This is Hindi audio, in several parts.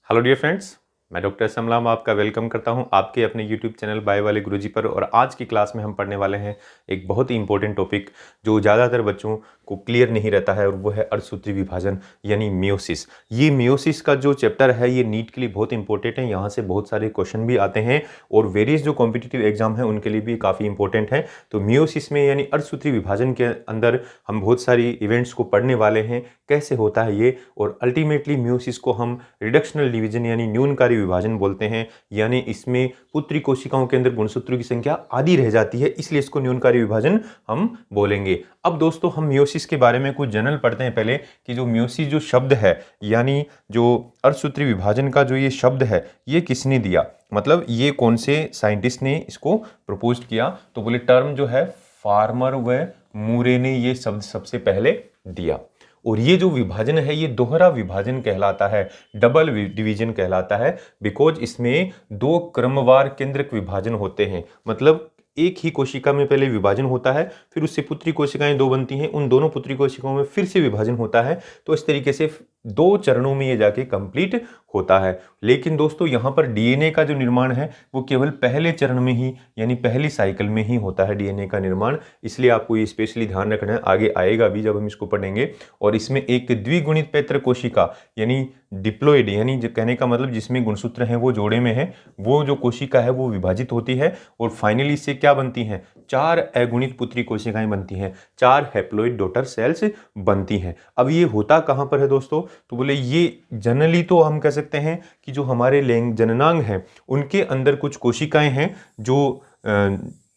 हेलो डियर फ्रेंड्स, मैं डॉक्टर समलाम आपका वेलकम करता हूं आपके अपने यूट्यूब चैनल बाय वाले गुरुजी पर। और आज की क्लास में हम पढ़ने वाले हैं एक बहुत ही इंपॉर्टेंट टॉपिक जो ज़्यादातर बच्चों को क्लियर नहीं रहता है, और वो है अर्धसूत्री विभाजन यानी मियोसिस। ये मियोसिस का जो चैप्टर है ये नीट के लिए बहुत इंपॉर्टेंट है। यहाँ से बहुत सारे क्वेश्चन भी आते हैं और वेरियस जो कॉम्पिटिटिव एग्जाम है उनके लिए भी काफ़ी इंपॉर्टेंट है। तो मियोसिस में यानी अर्धसूत्री विभाजन के अंदर हम बहुत सारी इवेंट्स को पढ़ने वाले हैं, कैसे होता है ये, और अल्टीमेटली मियोसिस को हम रिडक्शनल डिवीजन यानी न्यूनकारी विभाजन बोलते हैं। यानी इसमें पुत्री कोशिकाओं के अंदर गुणसूत्रों की संख्या आधी रह जाती है, इसलिए इसको न्यूनकारी विभाजन हम बोलेंगे। अब दोस्तों हम मियोसिस के बारे में कुछ जनरल पढ़ते हैं पहले, कि जो मियोसिस जो शब्द है यानी जो अर्धसूत्री विभाजन का जो ये शब्द है ये किसने दिया, मतलब ये कौन से साइंटिस्ट ने इसको प्रपोज किया। तो बोले टर्म जो है फार्मर व मूरे ने ये शब्द सबसे पहले दिया। और ये जो विभाजन है ये दोहरा विभाजन कहलाता है, डबल डिवीजन कहलाता है, बिकॉज इसमें दो क्रमवार केंद्रक विभाजन होते हैं। मतलब एक ही कोशिका में पहले विभाजन होता है, फिर उससे पुत्री कोशिकाएं दो बनती हैं, उन दोनों पुत्री कोशिकाओं में फिर से विभाजन होता है। तो इस तरीके से दो चरणों में ये जाके कंप्लीट होता है। लेकिन दोस्तों यहाँ पर डीएनए का जो निर्माण है वो केवल पहले चरण में ही यानी पहली साइकिल में ही होता है डीएनए का निर्माण। इसलिए आपको ये स्पेशली ध्यान रखना है, आगे आएगा भी जब हम इसको पढ़ेंगे। और इसमें एक द्विगुणित पैतृक कोशिका यानी डिप्लॉइड, यानी कहने का मतलब जिसमें गुणसूत्र हैं वो जोड़े में है, वो जो कोशिका है वो विभाजित होती है और फाइनली इससे क्या बनती हैं, 4 अगुणित पुत्री कोशिकाएं बनती हैं, 4 हैप्लॉइड डॉटर सेल्स बनती हैं। अब ये होता कहाँ पर है दोस्तों, तो बोले ये जनरली तो हम कह सकते हैं कि जो हमारे जननांग हैं उनके अंदर कुछ कोशिकाएं हैं जो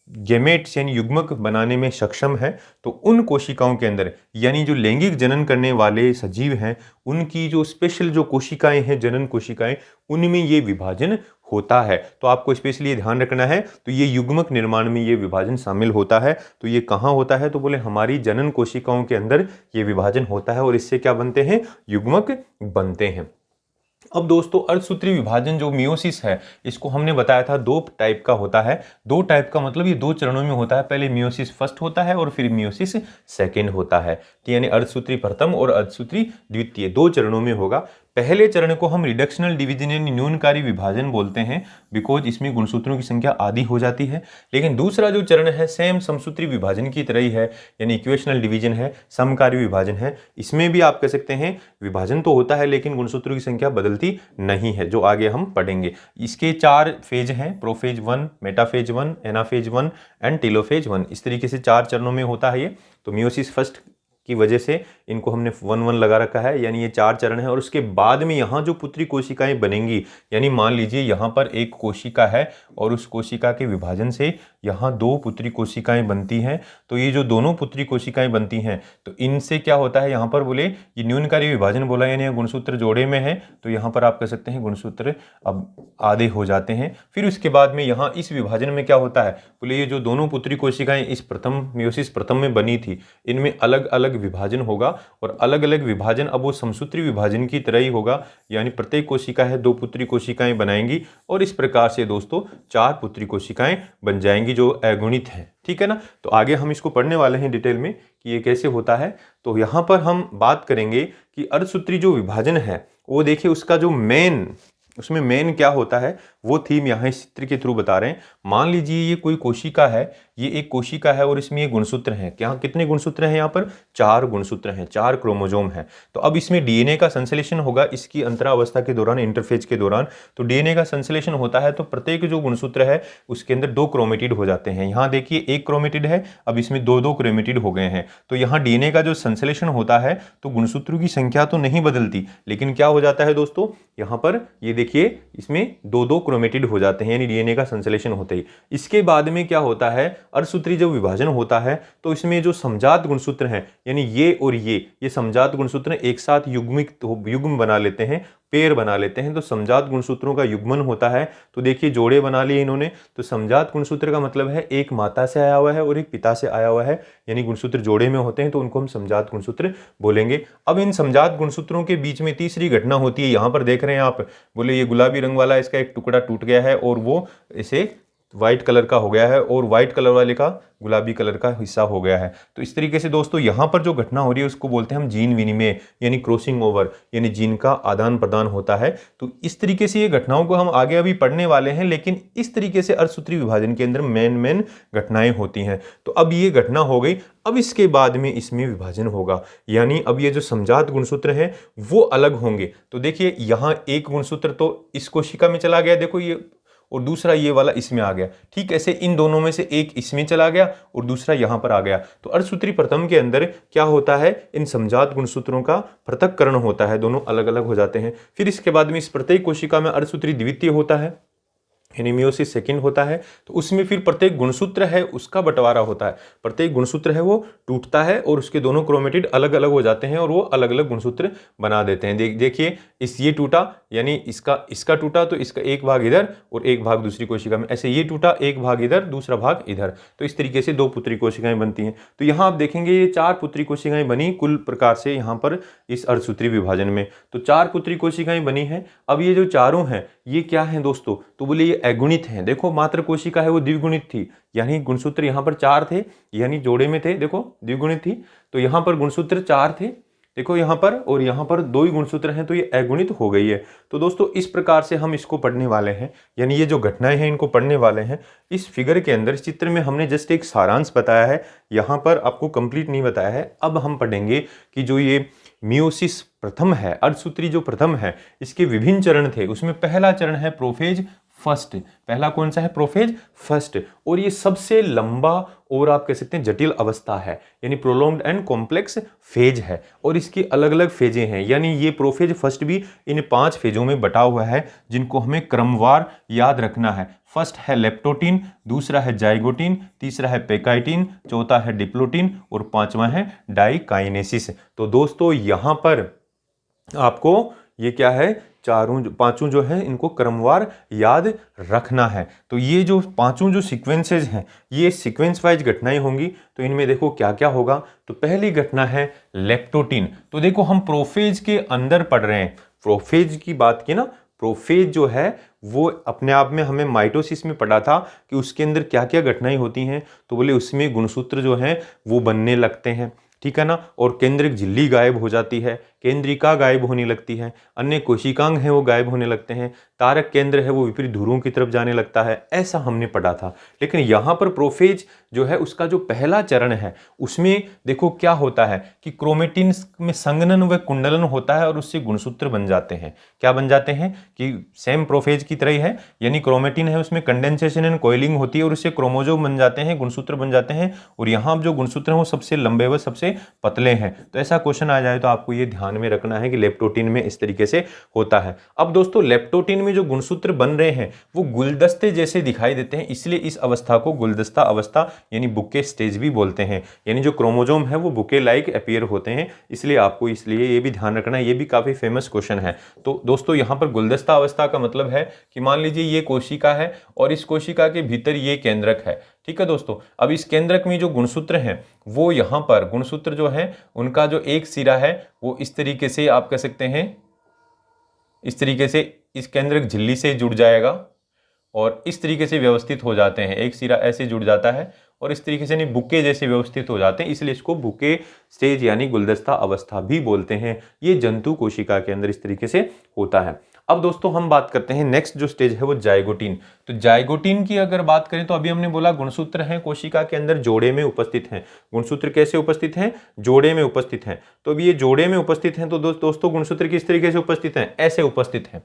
गेमेट्स यानी युग्मक बनाने में सक्षम है। तो उन कोशिकाओं के अंदर यानी जो लैंगिक जनन करने वाले सजीव हैं उनकी जो स्पेशल जो कोशिकाएं हैं जनन कोशिकाएं, उनमें ये विभाजन होता है। तो आपको स्पेशली ध्यान रखना है, तो ये युग्मक निर्माण में ये विभाजन शामिल होता है। तो ये कहाँ होता है, तो बोले हमारी जनन कोशिकाओं के अंदर ये विभाजन होता है और इससे क्या बनते हैं, युग्मक बनते हैं। अब दोस्तों अर्धसूत्री विभाजन जो मियोसिस है इसको हमने बताया था दो टाइप का होता है। दो टाइप का मतलब ये दो चरणों में होता है, पहले मियोसिस फर्स्ट होता है और फिर मियोसिस सेकेंड होता है। तो यानी अर्धसूत्री प्रथम और अर्धसूत्री द्वितीय दो चरणों में होगा। पहले चरण को हम रिडक्शनल डिवीजन यानी न्यूनकारी विभाजन बोलते हैं, बिकॉज इसमें गुणसूत्रों की संख्या आधी हो जाती है। लेकिन दूसरा जो चरण है सेम समसूत्री विभाजन की तरह ही है, यानी इक्वेशनल डिवीजन है, समकारी विभाजन है। इसमें भी आप कह सकते हैं विभाजन तो होता है लेकिन गुणसूत्रों की संख्या बदलती नहीं है, जो आगे हम पढ़ेंगे। इसके 4 फेज हैं, prophase 1, metaphase 1, anaphase 1 and telophase 1। इस तरीके से 4 चरणों में होता है ये। तो मियोसिस फर्स्ट की वजह से इनको हमने 1-1 लगा रखा है, यानी ये 4 चरण है। और उसके बाद में यहाँ जो पुत्री कोशिकाएं बनेंगी, यानी मान लीजिए यहाँ पर एक कोशिका है और उस कोशिका के विभाजन से यहाँ 2 पुत्री कोशिकाएं बनती हैं। तो ये जो दोनों पुत्री कोशिकाएं बनती हैं तो इनसे क्या होता है, यहाँ पर बोले ये न्यूनकारी विभाजन बोला, यानी गुणसूत्र जोड़े में है। तो यहाँ पर आप कह सकते हैं गुणसूत्र अब आधे हो जाते हैं। फिर उसके बाद में यहाँ इस विभाजन में क्या होता है, बोले ये जो दोनों पुत्री कोशिकाएं इस प्रथम मियोसिस प्रथम में बनी थी, इनमें अलग अलग विभाजन होगा। और अलग अलग विभाजन अब वो समसूत्री विभाजन की तरह ही होगा, यानी प्रत्येक कोशिका है 2 पुत्री कोशिकाएं बनाएंगी और इस प्रकार से दोस्तों 4 पुत्री कोशिकाएं बन जाएंगी जो अगुणित हैं। ठीक है ना। तो आगे हम इसको पढ़ने वाले हैं डिटेल में कि ये कैसे होता है। तो यहाँ पर हम बात करेंगे कि अर्धसूत्री जो विभाजन है वो देखिए उसका जो उसमें मेन क्या होता है वो थीम यहाँ इस चित्र के थ्रू बता रहे हैं। मान लीजिए ये कोई कोशिका है, ये एक कोशिका है और इसमें ये गुणसूत्र हैं। क्या कितने गुणसूत्र हैं, यहाँ पर 4 गुणसूत्र हैं, 4 क्रोमोजोम हैं। तो अब इसमें डीएनए का संश्लेषण होगा इसकी अंतरावस्था के दौरान, इंटरफेज के दौरान। तो डीएनए का संश्लेषण होता है तो प्रत्येक जो गुणसूत्र है उसके अंदर 2 क्रोमेटिड हो जाते हैं। यहाँ देखिए 1 क्रोमेटिड है, अब इसमें 2-2 क्रोमेटिड हो गए हैं। तो यहाँ डीएनए का जो संश्लेषण होता है तो गुणसूत्रों की संख्या तो नहीं बदलती, लेकिन क्या हो जाता है दोस्तों, यहाँ पर ये देखिए इसमें 2-2 क्रोमेटिड हो जाते हैं, यानी डीएनए का संश्लेषण होते ही। इसके बाद में क्या होता है, अर्धसूत्री जब विभाजन होता है तो इसमें जो समजात गुणसूत्र हैं यानी ये और ये समजात गुणसूत्र एक साथ युग्म बना लेते हैं, पेयर बना लेते हैं। तो समजात गुणसूत्रों का युग्मन होता है। तो देखिए जोड़े बना लिए इन्होंने। तो समजात गुणसूत्र का मतलब है एक माता से आया हुआ है और एक पिता से आया हुआ है, यानी गुणसूत्र जोड़े में होते हैं तो उनको हम समजात गुणसूत्र बोलेंगे। अब इन समजात गुणसूत्रों के बीच में तीसरी घटना होती है, यहाँ पर देख रहे हैं आप, बोले ये गुलाबी रंग वाला इसका एक टुकड़ा टूट गया है और वो इसे वाइट कलर का हो गया है और वाइट कलर वाले का गुलाबी कलर का हिस्सा हो गया है। तो इस तरीके से दोस्तों यहाँ पर जो घटना हो रही है उसको बोलते हैं हम जीन विनिमय यानी क्रॉसिंग ओवर, यानी जीन का आदान प्रदान होता है। तो इस तरीके से ये घटनाओं को हम आगे अभी पढ़ने वाले हैं, लेकिन इस तरीके से अर्धसूत्री विभाजन के अंदर मेन घटनाएं होती हैं। तो अब ये घटना हो गई, अब इसके बाद में इसमें विभाजन होगा, यानी अब ये जो समजात गुणसूत्र हैं वो अलग होंगे। तो देखिए यहाँ एक गुणसूत्र तो इस कोशिका में चला गया, देखो ये, और दूसरा ये वाला इसमें आ गया। ठीक ऐसे इन दोनों में से एक इसमें चला गया और दूसरा यहां पर आ गया। तो अर्धसूत्री प्रथम के अंदर क्या होता है, इन समजात गुणसूत्रों का पृथक्करण होता है, दोनों अलग अलग हो जाते हैं। फिर इसके बाद में इस प्रत्येक कोशिका में अर्धसूत्री द्वितीय होता है, यानी मियोसिस सेकंड होता है। तो उसमें फिर प्रत्येक गुणसूत्र है उसका बंटवारा होता है, प्रत्येक गुणसूत्र है वो टूटता है और उसके दोनों क्रोमेटिड अलग अलग हो जाते हैं और वो अलग अलग गुणसूत्र बना देते हैं। देखिए इस ये टूटा, यानी इसका टूटा तो इसका एक भाग इधर और एक भाग दूसरी कोशिका में, ऐसे ये टूटा एक भाग इधर दूसरा भाग इधर। तो इस तरीके से 2 पुत्री कोशिकाएं बनती हैं। तो यहाँ आप देखेंगे ये 4 पुत्री कोशिकाएं बनी कुल प्रकार से यहाँ पर इस अर्धसूत्री विभाजन में। तो 4 पुत्री कोशिकाएं बनी हैं। अब ये जो चारों हैं ये क्या हैं दोस्तों, तो बोले ये अगुणित हैं। देखो मात्र कोशिका है वो द्विगुणित थी, यानी गुणसूत्र यहाँ पर 4 थे, यानी जोड़े में थे, देखो द्विगुणित थी। तो यहाँ पर गुणसूत्र 4 थे, देखो यहाँ पर, और यहाँ पर 2 ही गुणसूत्र हैं, तो ये अगुणित हो गई है। तो दोस्तों इस प्रकार से हम इसको पढ़ने वाले हैं, यानी ये जो घटनाएं हैं इनको पढ़ने वाले हैं। इस फिगर के अंदर, इस चित्र में हमने जस्ट एक सारांश बताया है, यहाँ पर आपको कंप्लीट नहीं बताया है। अब हम पढ़ेंगे कि जो ये मियोसिस प्रथम है, अर्धसूत्री जो प्रथम है, इसके विभिन्न चरण थे। उसमें पहला चरण है प्रोफेज फर्स्ट, पहला कौन सा है, प्रोफेज फर्स्ट, और ये सबसे लंबा और आप कह सकते हैं जटिल अवस्था है, यानी प्रोलॉन्ग्ड एंड कॉम्प्लेक्स फेज है, और इसकी अलग अलग फेजें हैं। यानी ये प्रोफेज फर्स्ट भी इन 5 फेजों में बटा हुआ है, जिनको हमें क्रमवार याद रखना है। फर्स्ट है लेप्टोटीन, दूसरा है जाइगोटीन, तीसरा है पेकाइटिन, चौथा है डिप्लोटीन और 5वां है डाइकाइनेसिस। तो दोस्तों यहाँ पर आपको ये क्या है, पांचों जो है इनको क्रमवार याद रखना है। तो ये जो पांचों जो सीक्वेंसेज हैं ये सीक्वेंस वाइज घटनाएं होंगी। तो इनमें देखो क्या क्या होगा। तो पहली घटना है लेप्टोटीन। तो देखो हम प्रोफेज के अंदर पढ़ रहे हैं, प्रोफेज की बात की ना, प्रोफेज जो है वो अपने आप में हमें माइटोसिस में पढ़ा था कि उसके अंदर क्या क्या घटनाएं होती हैं। तो बोले उसमें गुणसूत्र जो हैं वो बनने लगते हैं, ठीक है ना, और केंद्रिक झिल्ली गायब हो जाती है, केंद्रिका गायब होने लगती है, अन्य कोशिकांग हैं वो गायब होने लगते हैं, तारक केंद्र है वो विपरीत ध्रुवों की तरफ जाने लगता है, ऐसा हमने पढ़ा था। लेकिन यहाँ पर प्रोफेज जो है उसका जो पहला चरण है उसमें देखो क्या होता है कि क्रोमेटिन में संघनन व कुंडलन होता है और उससे गुणसूत्र बन जाते हैं। क्या बन जाते हैं कि सेम प्रोफेज की तरह ही है, यानी क्रोमेटिन है उसमें कंडेंसेशन एंड कोइलिंग होती है और उससे क्रोमोजोम बन जाते हैं, गुणसूत्र बन जाते हैं। और यहाँ जो गुणसूत्र हैं वो सबसे लंबे व सबसे पतले हैं। तो ऐसा क्वेश्चन आ जाए तो आपको ये ध्यान में रखना है कि लेप्टोटीन में इस तरीके से होता है। अब दोस्तों लेप्टोटीन में जो गुणसूत्र बन रहे हैं वो गुलदस्ते जैसे दिखाई देते हैं, इसलिए इस अवस्था को गुलदस्ता अवस्था यानी बुके स्टेज भी बोलते हैं। यानी जो क्रोमोजोम है वो बुके लाइक अपीयर होते हैं, इसलिए आपको इसलिए ये भी ध्यान रखना है। ये भी काफी फेमस क्वेश्चन है। तो दोस्तों यहाँ पर गुलदस्ता अवस्था का मतलब है कि मान लीजिए ये कोशिका है और इस कोशिका के भीतर ये केंद्रक है, ठीक है दोस्तों। अब इस केंद्रक में जो गुणसूत्र हैं वो यहाँ पर गुणसूत्र जो है उनका जो एक सिरा है वो इस तरीके से आप कह सकते हैं, इस तरीके से इस केंद्रक झिल्ली से जुड़ जाएगा और इस तरीके से व्यवस्थित हो जाते हैं। एक सिरा ऐसे जुड़ जाता है और इस तरीके से नहीं बुके जैसे व्यवस्थित हो जाते हैं, इसलिए इसको बुके स्टेज यानी गुलदस्ता अवस्था भी बोलते हैं। ये जंतु कोशिका के अंदर इस तरीके से होता है। अब दोस्तों हम बात करते हैं नेक्स्ट जो स्टेज है वो जाइगोटीन। तो जाइगोटीन की अगर बात करें तो अभी हमने बोला गुणसूत्र हैं कोशिका के अंदर जोड़े में उपस्थित हैं। गुणसूत्र कैसे उपस्थित हैं, जोड़े में उपस्थित हैं। तो अभी ये जोड़े में उपस्थित हैं तो दोस्तों गुणसूत्र किस तरीके से उपस्थित हैं, ऐसे उपस्थित हैं,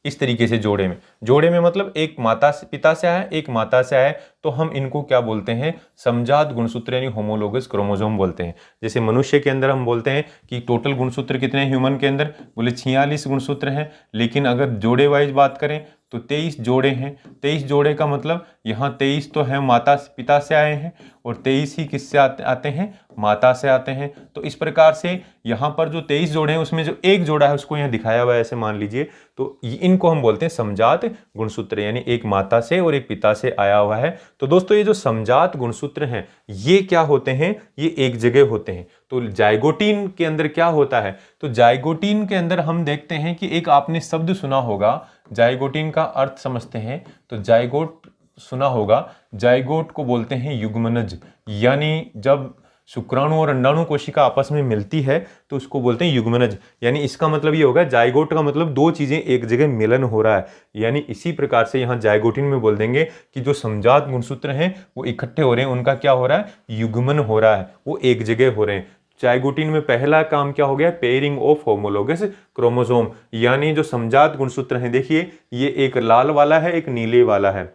इस तरीके से जोड़े में मतलब एक माता से पिता से आया एक माता से आया, तो हम इनको क्या बोलते हैं, समजात गुणसूत्र यानी होमोलोगस क्रोमोसोम बोलते हैं। जैसे मनुष्य के अंदर हम बोलते हैं कि टोटल गुणसूत्र कितने ह्यूमन के अंदर, बोले 46 गुणसूत्र हैं। लेकिन अगर जोड़े वाइज बात करें तो 23 जोड़े हैं। 23 जोड़े का मतलब यहाँ 23 तो है माता पिता से आए हैं और 23 ही किससे आते हैं, माता से आते हैं। तो इस प्रकार से यहाँ पर जो 23 जोड़े हैं उसमें जो एक जोड़ा है उसको यहाँ दिखाया हुआ है ऐसे मान लीजिए। तो इनको हम बोलते हैं समजात गुणसूत्र, यानी एक माता से और एक पिता से आया हुआ है। तो दोस्तों ये जो समजात गुणसूत्र हैं ये क्या होते हैं, ये एक जगह होते हैं। तो जाइगोटीन के अंदर क्या होता है, तो जाइगोटीन के अंदर हम देखते हैं कि एक आपने शब्द सुना होगा, जाइगोटीन का अर्थ समझते हैं। तो जाइगोट सुना होगा, जाइगोट को बोलते हैं युग्मनज, यानी जब शुक्राणु और अंडाणु कोशिका आपस में मिलती है तो उसको बोलते हैं युग्मनज। यानी इसका मतलब ये होगा, जाइगोट का मतलब दो चीजें एक जगह मिलन हो रहा है। यानी इसी प्रकार से यहाँ जाइगोटिन में बोल देंगे कि जो समजात गुणसूत्र हैं वो इकट्ठे हो रहे हैं, उनका क्या हो रहा है, युग्मन हो रहा है, वो एक जगह हो रहे हैं। जाइगोटिन में पहला काम क्या हो गया, पेयरिंग ऑफ होमोलोगस क्रोमोसोम, यानी जो समजात गुणसूत्र हैं, देखिए ये एक लाल वाला है, एक नीले वाला है।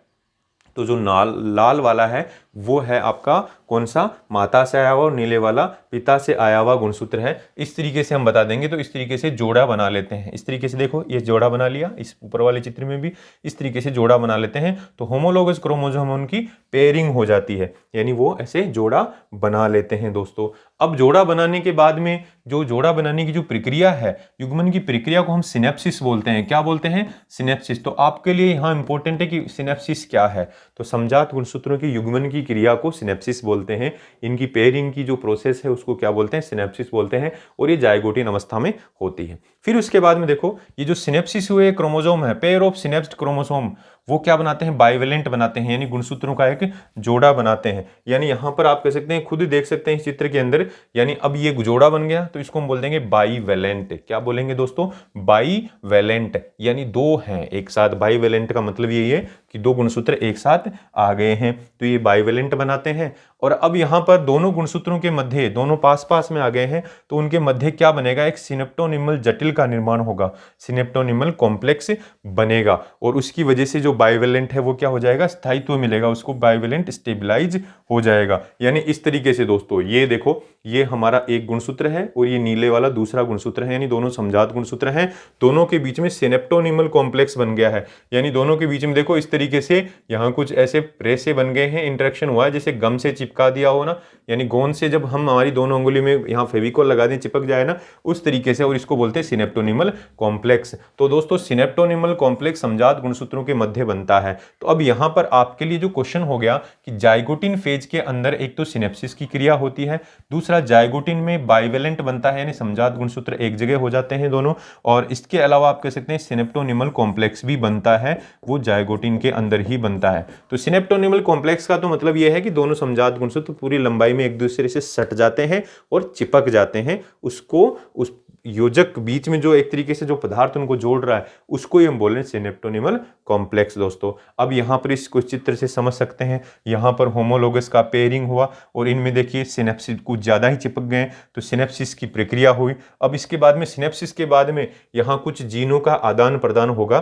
तो जो लाल वाला है वो है आपका कौन सा, माता से आया हुआ, और नीले वाला पिता से आया हुआ गुणसूत्र है। इस तरीके से हम बता देंगे। तो इस तरीके से जोड़ा बना लेते हैं। इस तरीके से देखो, ये जोड़ा बना लिया, इस ऊपर वाले चित्र में भी इस तरीके से जोड़ा बना लेते हैं। तो होमोलोगस क्रोमोसोम उनकी पेयरिंग हो जाती है, यानी वो ऐसे जोड़ा बना लेते हैं दोस्तों। अब जोड़ा बनाने के बाद में जो जोड़ा बनाने की जो प्रक्रिया है, युग्मन की प्रक्रिया को हम सिनेप्सिस बोलते हैं। क्या बोलते हैं, सिनेप्सिस। तो आपके लिए यहाँ इंपॉर्टेंट है कि सिनेप्सिस क्या है। तो समजात गुणसूत्रों की युग्मन की क्रिया को सिनेप्सिस बोलते हैं। इनकी पेयरिंग की जो प्रोसेस है उसको क्या बोलते हैं, सिनेप्सिस बोलते हैं। और ये जाइगोटिन अवस्था में होती है। फिर उसके बाद में देखो, ये जो सिनेप्सिस हुए क्रोमोसोम है, पेयर ऑफ सिनेप्स्ड क्रोमोसोम, वो क्या बनाते हैं, बाइवेलेंट बनाते हैं, यानी गुणसूत्रों का एक जोड़ा बनाते हैं। यानी यहां पर आप कह सकते हैं, खुद देख सकते हैं इस चित्र के अंदर, यानी अब ये जोड़ा बन गया तो इसको हम बोल देंगे बाईवेलेंट। क्या बोलेंगे दोस्तों, बाईवेलेंट, यानी दो हैं एक साथ। बाईवेलेंट का मतलब यही है कि दो गुणसूत्र एक साथ आ गए हैं, तो ये बाईवेलेंट बनाते हैं। और अब यहां पर दोनों गुणसूत्रों के मध्य, दोनों पास पास में आ गए हैं, तो उनके मध्य क्या बनेगा, एक सिनेप्टोनिमल जटिल का निर्माण होगा, सिनेप्टोनिमल कॉम्प्लेक्स बनेगा। और उसकी वजह से जो बाइवेलेंट है वो क्या हो जाएगा, स्थायित्व मिलेगा उसको, बाइवेलेंट स्टेबलाइज हो जाएगा। यानी इस तरीके से दोस्तों, ये देखो, ये हमारा एक गुणसूत्र है और ये नीले वाला दूसरा गुणसूत्र है, यानी दोनों समजात गुणसूत्र हैं। दोनों के बीच में सिनेप्टोनिमल कॉम्प्लेक्स बन गया है, यानी दोनों के बीच में देखो इस तरीके से यहाँ कुछ ऐसे प्रेसे बन गए हैं, इंटरेक्शन हुआ है, जैसे गम से चिपका दिया हो ना, यानी गोंद से जब हम हमारी दोनों उंगली में यहाँ फेविकोल लगा दें, चिपक जाए ना, उस तरीके से। और इसको बोलते हैं सिनेप्टोनिमल कॉम्प्लेक्स। तो दोस्तों सिनेप्टोनिमल कॉम्प्लेक्स समजात गुणसूत्रों के मध्य बनता है। तो अब यहाँ पर आपके लिए जो क्वेश्चन हो गया कि जाइगोटिन फेज के अंदर एक तो सिनेप्सिस की क्रिया होती है, दूसरा जाइगोटिन में बाइवेलेंट बनता है, यानी समजात गुणसूत्र एक जगह हो जाते हैं दोनों, और इसके अलावा आप कह सकते हैं सिनेप्टोनिमल कॉम्प्लेक्स भी बनता है, वो जाइगोटिन के अंदर ही बनता है। तो सिनेप्टोनिमल कॉम्प्लेक्स का तो मतलब यह है कि दोनों समजात गुणसूत्र पूरी लंबाई में एक दूसरे से सट जाते हैं और चिपक जाते हैं। उसको, उस योजक बीच में जो एक तरीके से जो पदार्थ उनको जोड़ रहा है, उसको ही हम बोल रहे हैं सिनेप्टोनिमल कॉम्प्लेक्स दोस्तों। अब यहाँ पर इसको चित्र से समझ सकते हैं, यहाँ पर होमोलोगस का पेयरिंग हुआ और इनमें देखिए सिनेप्सिस कुछ ज़्यादा ही चिपक गए, तो सिनेप्सिस की प्रक्रिया हुई। अब इसके बाद में, सिनेप्सिस के बाद में यहाँ कुछ जीनों का आदान प्रदान होगा।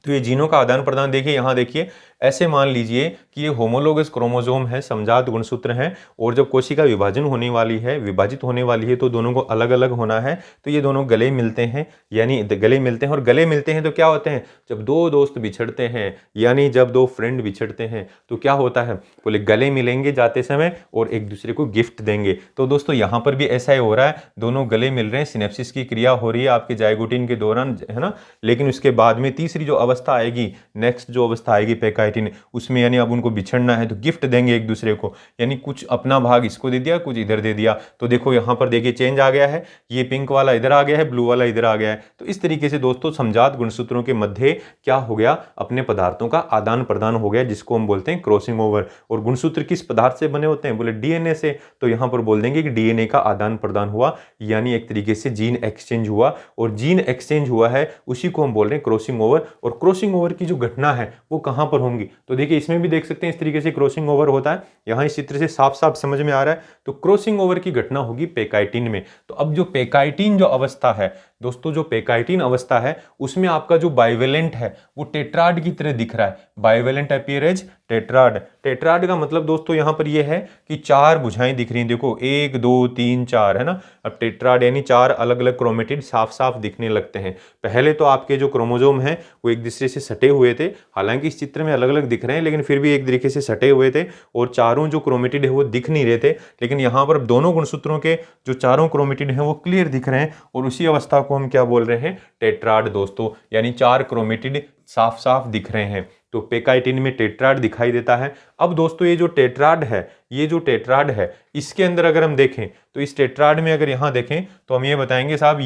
तो ये जीनों का आदान प्रदान देखिए, यहाँ देखिए, ऐसे मान लीजिए कि ये होमोलोगस क्रोमोसोम है, समजात गुणसूत्र हैं, और जब कोशिका विभाजन होने वाली है, विभाजित होने वाली है, तो दोनों को अलग अलग होना है। तो ये दोनों गले मिलते हैं, यानी गले मिलते हैं। और गले मिलते हैं तो क्या होते हैं, जब दो दोस्त बिछड़ते हैं, यानी जब दो फ्रेंड बिछड़ते हैं, तो क्या होता है, बोले गले मिलेंगे जाते समय और एक दूसरे को गिफ्ट देंगे। तो दोस्तों यहाँ पर भी ऐसा ही हो रहा है, दोनों गले मिल रहे हैं, सिनेप्सिस की क्रिया हो रही है आपके जाइगोटिन के दौरान, है ना। लेकिन उसके बाद में तीसरी जो अवस्था आएगी, नेक्स्ट जो अवस्था आएगी पेकाइटिन, उसमें यानी अब उनको बिछड़ना है तो गिफ्ट देंगे एक दूसरे को, यानी कुछ अपना भाग इसको दे दिया, कुछ इधर दे दिया। तो देखो यहाँ पर देखिए चेंज आ गया है, ये पिंक वाला इधर आ गया है, ब्लू वाला इधर आ गया है। तो इस तरीके से दोस्तों समजात गुणसूत्रों के मध्य क्या हो गया, अपने पदार्थों का आदान प्रदान हो गया, जिसको हम बोलते हैं क्रॉसिंग ओवर। और गुणसूत्र किस पदार्थ से बने होते हैं, बोले डीएनए से। तो यहाँ पर बोल देंगे कि डीएनए का आदान प्रदान हुआ, यानी एक तरीके से जीन एक्सचेंज हुआ, और जीन एक्सचेंज हुआ है उसी को हम बोल रहे हैं क्रॉसिंग ओवर। और क्रॉसिंग ओवर की जो घटना है वो कहां पर होंगी, तो देखिए इसमें भी देख सकते हैं इस तरीके से क्रॉसिंग ओवर होता है, यहां इस चित्र से साफ साफ समझ में आ रहा है। तो क्रॉसिंग ओवर की घटना होगी पेकाइटिन में। तो अब जो पेकाइटिन जो अवस्था है दोस्तों, जो पेकाइटिन अवस्था है उसमें आपका जो बाइवेलेंट है वो टेट्राड की तरह दिख रहा है, bivalent appear as tetrad. Tetrad का मतलब दोस्तों यहाँ पर ये है कि चार भुजाएं दिख रही हैं, देखो 1 2 3 4, है ना। अब टेट्राड यानी चार अलग अलग क्रोमेटिड साफ साफ दिखने लगते हैं। पहले तो आपके जो क्रोमोसोम हैं वो एक दूसरे से सटे हुए थे, हालांकि इस चित्र में अलग अलग दिख रहे हैं लेकिन फिर भी एक तरीके से सटे हुए थे, और चारों जो क्रोमेटिड है वो दिख नहीं रहे थे। लेकिन यहाँ पर दोनों गुणसूत्रों के जो चारों क्रोमेटिड हैं वो क्लियर दिख रहे हैं, और उसी अवस्था को हम क्या बोल रहे हैं, टेट्राड दोस्तों, यानी चार क्रोमेटिड साफ साफ दिख रहे हैं। तो पेकाइटिन में टेट्राड दिखाई देता है। अब दोस्तों ये जो टेट्राड है, इसके अंदर अगर हम देखें तो इस टेट्राड में अगर यहां देखें तो हम ये बताएंगे साहब,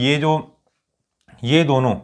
ये दोनों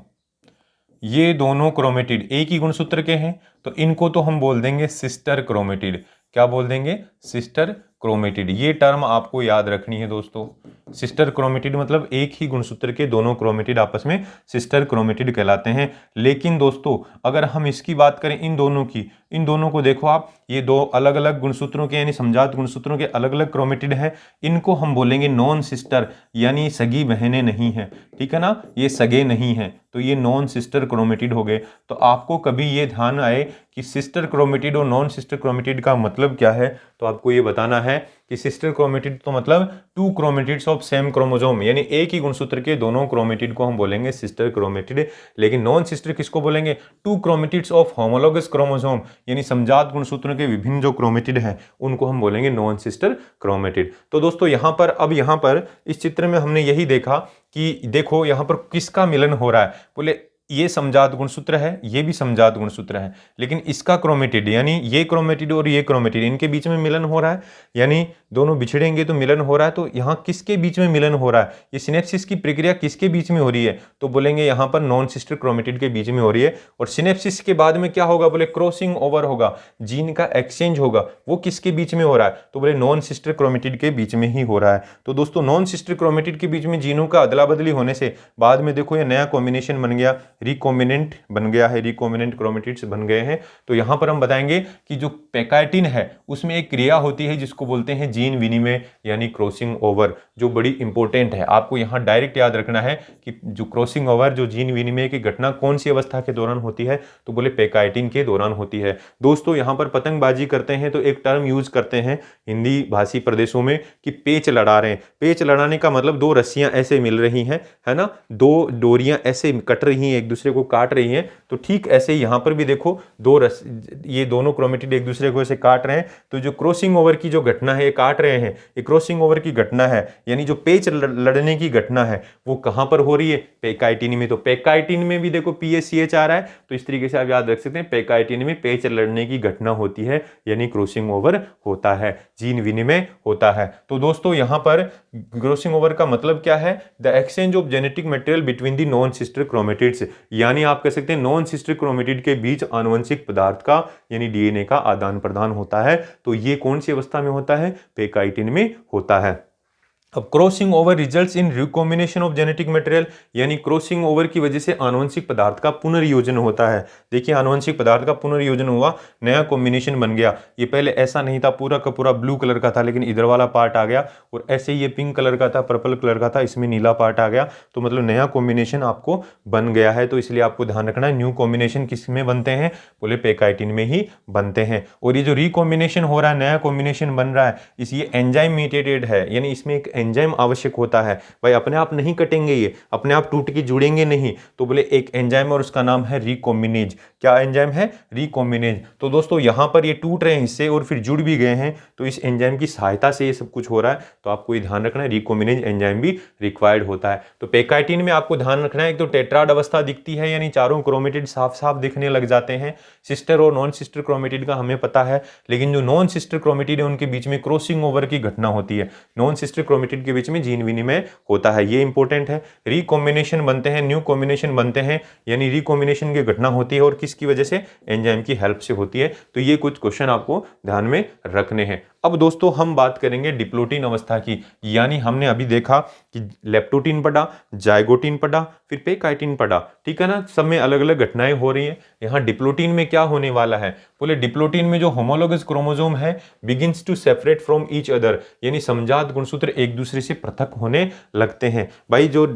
ये दोनों क्रोमेटिड एक ही गुणसूत्र के हैं, तो इनको तो हम बोल देंगे सिस्टर क्रोमेटिड। क्या बोल देंगे? Sister chromatid. ये टर्म आपको याद रखनी है दोस्तों। सिस्टर क्रोमेटिड मतलब एक ही गुणसूत्र के दोनों क्रोमेटिड आपस में सिस्टर क्रोमेटिड कहलाते हैं। लेकिन दोस्तों अगर हम इसकी बात करें इन दोनों की, इन दोनों को देखो आप, ये दो अलग अलग गुणसूत्रों के यानी समजात गुणसूत्रों के अलग अलग क्रोमेटिड हैं। इनको हम बोलेंगे नॉन सिस्टर, यानी सगी बहनें नहीं हैं। ठीक है ना, ये सगे नहीं हैं, तो ये नॉन सिस्टर क्रोमेटिड हो गए। तो आपको कभी ये ध्यान आए कि सिस्टर क्रोमेटिड और नॉन सिस्टर क्रोमेटिड का मतलब क्या है, तो आपको ये बताना है कि सिस्टर क्रोमेटिड तो मतलब two chromatids of same chromosome, यानी एक ही गुणसूत्र के दोनों क्रोमेटिड को हम बोलेंगे सिस्टर क्रोमेटिड। लेकिन नॉन सिस्टर किसको बोलेंगे? Two chromatids of homologous chromosome, यानी समजात गुणसूत्रों के विभिन्न जो क्रोमेटिड हैं उनको हम बोलेंगे नॉन सिस्टर क्रोमेटिड। तो दोस्तों यहाँ पर इस चित्र में हमने यही देखा कि देखो यहाँ पर किसका मिलन हो रहा है। बोले ये समजात गुणसूत्र है, ये भी समजात गुणसूत्र है, लेकिन इसका क्रोमेटिड यानी ये क्रोमेटिड और ये क्रोमेटिड इनके बीच में मिलन हो रहा है, यानी दोनों बिछड़ेंगे तो मिलन हो रहा है। तो यहाँ किसके बीच में मिलन हो रहा है? ये सिनेप्सिस की प्रक्रिया किसके बीच में हो रही है? तो बोलेंगे यहाँ पर नॉन सिस्टर क्रोमेटिड के बीच में हो रही है। और सिनेप्सिस के बाद में क्या होगा? बोले क्रॉसिंग ओवर होगा, जीन का एक्सचेंज होगा। वो किसके बीच में हो रहा है? तो बोले नॉन सिस्टर क्रोमेटिड के बीच में ही हो रहा है। तो दोस्तों नॉन सिस्टर क्रोमेटिड के बीच में जीनों का अदला बदली होने से बाद में देखो ये नया कॉम्बिनेशन बन गया, रिकॉम्बिनेंट बन गया है, रिकॉम्बिनेंट क्रोमेटिड्स बन गए हैं। तो यहां पर हम बताएंगे कि जो पैकाइटिन है उसमें एक क्रिया होती है जिसको बोलते हैं जीन विनिमय यानी क्रॉसिंग ओवर, जो बड़ी इंपॉर्टेंट है। आपको यहां डायरेक्ट याद रखना है कि जो क्रॉसिंग ओवर, जो जीन विनिमय की घटना कौन सी अवस्था के दौरान होती है? तो बोले पैकाइटिन के दौरान होती है। दोस्तों यहां पर पतंगबाजी करते हैं तो एक टर्म यूज करते हैं हिंदी भाषी प्रदेशों में कि पेच लड़ा रहे हैं। पेच लड़ाने का मतलब दो रस्सियां ऐसे मिल रही हैं, है ना, दो डोरियां ऐसे कट रही हैं, एक दूसरे को काट रही हैं। तो ठीक ऐसे यहां पर भी देखो ये दोनों क्रोमेटिड एक दूसरे को ऐसे काट रहे हैं। तो जो क्रॉसिंग ओवर की जो घटना है, ये काट रहे हैं, ये क्रॉसिंग ओवर की घटना है, यानी जो पेच लड़ने की घटना है वो कहां पर हो रही है? पैकाइटिन में। तो पैकाइटिन में भी देखो PACH आ रहा है, तो इस तरीके से आप याद रख सकते हैं पैकाइटिन में पेच लड़ने की घटना होती है, यानी क्रॉसिंग ओवर होता है, जीन विनिमय होता है। तो दोस्तों यहां पर क्रॉसिंग ओवर का मतलब क्या है? The exchange of genetic material between the non sister chromatids, यानी आप कह सकते हैं नॉन सिस्टर क्रोमेटिड के बीच आनुवंशिक पदार्थ का यानी DNA का आदान प्रदान होता है। तो ये कौन सी अवस्था में होता है? पैकाइटिन में होता है। अब crossing over results in recombination of genetic material, यानी क्रॉसिंग ओवर की वजह से आनुवंशिक पदार्थ का पुनर्योजन होता है। देखिए आनुवंशिक पदार्थ का पुनर्योजन हुआ, नया कॉम्बिनेशन बन गया। ये पहले ऐसा नहीं था, पूरा का पूरा ब्लू कलर का था, लेकिन इधर वाला पार्ट आ गया, और ऐसे ही ये पिंक कलर का था, पर्पल कलर का था, इसमें नीला पार्ट आ गया। तो मतलब नया कॉम्बिनेशन आपको बन गया है। तो इसलिए आपको ध्यान रखना है न्यू कॉम्बिनेशन किस में बनते हैं? बोले पैकाइटिन में ही बनते हैं। और ये जो रिकॉम्बिनेशन हो रहा है, नया कॉम्बिनेशन बन रहा है, ये एंजाइम मीडिएटेड है, यानी इसमें एक एंजाइम आवश्यक होता है। भाई अपने आप नहीं कटेंगे, ये अपने आप टूट के जुड़ेंगे नहीं। तो बोले एक एंजाइम और उसका नाम है रिकॉम्बिनेज। क्या एंजाइम है? रिकॉम्बिनेज। तो दोस्तों यहां पर ये टूट रहे हैं हिस्से और फिर जुड़ भी गए हैं, तो इस एंजाइम की सहायता से ये सब कुछ हो रहा है। तो आपको ये ध्यान रखना है रिकॉम्बिनेज एंजाइम भी रिक्वायर्ड होता है। तो पैकाइटिन में आपको ध्यान रखना है, एक तो टेट्राड अवस्था दिखती है, यानी चारों क्रोमेटिड साफ साफ दिखने लग जाते हैं। सिस्टर और नॉन सिस्टर क्रोमेटिड का हमें पता है, लेकिन जो नॉन सिस्टर क्रोमेटिड है उनके बीच में क्रॉसिंग ओवर की घटना होती है। नॉन सिस्टर क्रोमेटिड के बीच में जीन विनिमय होता है, ये इंपॉर्टेंट है। रिकॉम्बिनेशन बनते हैं, न्यू कॉम्बिनेशन बनते हैं, यानी रिकॉम्बिनेशन की घटना होती है, और किसकी वजह से? एंजाइम की हेल्प से होती है। तो ये कुछ क्वेश्चन आपको ध्यान में रखने हैं। अब दोस्तों हम बात करेंगे डिप्लोटिन अवस्था की, यानी हमने अभी देखा कि लेप्टोटिन पढ़ा, जाइगोटिन पढ़ा, फिर पैकाइटिन पढ़ा, ठीक है ना, सब में अलग अलग घटनाएं हो रही है। यहाँ डिप्लोटिन में क्या होने वाला है? बोले डिप्लोटिन में जो होमोलोगस क्रोमोसोम है begins to separate from each other, यानी समजात गुणसूत्र एक दूसरे से पृथक होने लगते हैं। भाई जो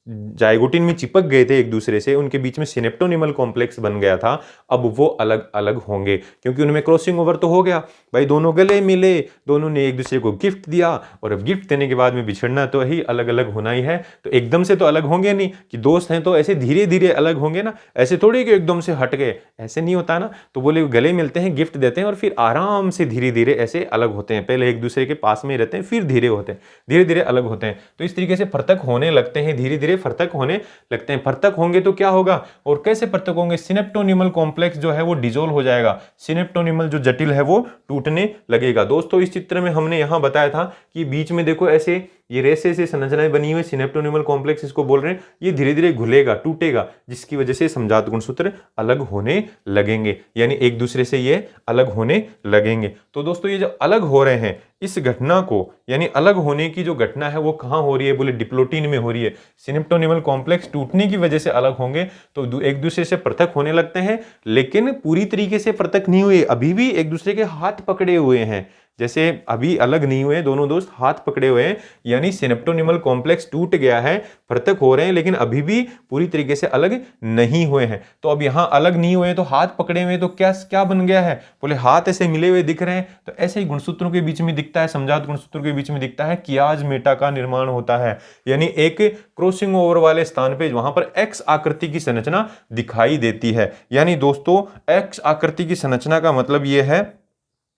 जाइगोटिन में चिपक गए थे एक दूसरे से, उनके बीच में सिनेप्टोनिमल कॉम्प्लेक्स बन गया था, अब वो अलग अलग होंगे, क्योंकि उनमें क्रॉसिंग ओवर तो हो गया। भाई दोनों गले मिले, दोनों ने एक दूसरे को गिफ्ट दिया, और अब गिफ्ट देने के बाद में बिछड़ना तो ही अलग अलग होना ही है। तो एकदम से तो अलग होंगे नहीं, कि दोस्त हैं तो ऐसे धीरे धीरे अलग होंगे ना, ऐसे थोड़ी कि एकदम से हट गए, ऐसे नहीं होता ना। तो बोले गले मिलते हैं, गिफ्ट देते हैं, और फिर आराम से धीरे धीरे ऐसे अलग होते हैं। पहले एक दूसरे के पास में रहते हैं, फिर धीरे धीरे अलग होते हैं। तो इस तरीके से पृथक होने लगते हैं, धीरे धीरे पृथक होने लगते हैं। पृथक होंगे तो क्या होगा और कैसे पृथक होंगे? सिनेप्टोनिमल कॉम्प्लेक्स जो है वो डिसॉल्व हो जाएगा, सिनेप्टोनिमल जो जटिल है वो टूटने लगेगा। दोस्तों इस चित्र में हमने यहां बताया था कि बीच में देखो ऐसे ये रेसे से संरचनाएं बनी हुई सिनेप्टोनिमल कॉम्प्लेक्स इसको बोल रहे हैं, ये धीरे धीरे घुलेगा, टूटेगा, जिसकी वजह से समजात गुणसूत्र अलग होने लगेंगे, यानी एक दूसरे से ये अलग होने लगेंगे। तो दोस्तों ये जो अलग हो रहे हैं इस घटना को, यानी अलग होने की जो घटना है वो कहाँ हो रही है, बोले डिप्लोटीन में हो रही है। सिनेप्टोनिमल कॉम्प्लेक्स टूटने की वजह से अलग होंगे तो एक दूसरे से पृथक होने लगते हैं, लेकिन पूरी तरीके से पृथक नहीं हुए, अभी भी एक दूसरे के हाथ पकड़े हुए हैं। जैसे अभी अलग नहीं हुए, दोनों दोस्त हाथ पकड़े हुए हैं, यानी सिनेप्टोनिमल कॉम्प्लेक्स टूट गया है, पृथक हो रहे हैं, लेकिन अभी भी पूरी तरीके से अलग नहीं हुए हैं। तो अब यहां अलग नहीं हुए तो हाथ पकड़े हुए, तो क्या क्या बन गया है, बोले हाथ ऐसे मिले हुए दिख रहे हैं, तो ऐसे ही गुणसूत्रों के बीच में दिखता है, समजात गुणसूत्रों के बीच में दिखता है, कियाज मेटा का निर्माण होता है। यानी एक क्रॉसिंग ओवर वाले स्थान पे वहां पर एक्स आकृति की संरचना दिखाई देती है। यानी दोस्तों एक्स आकृति की संरचना का मतलब यह है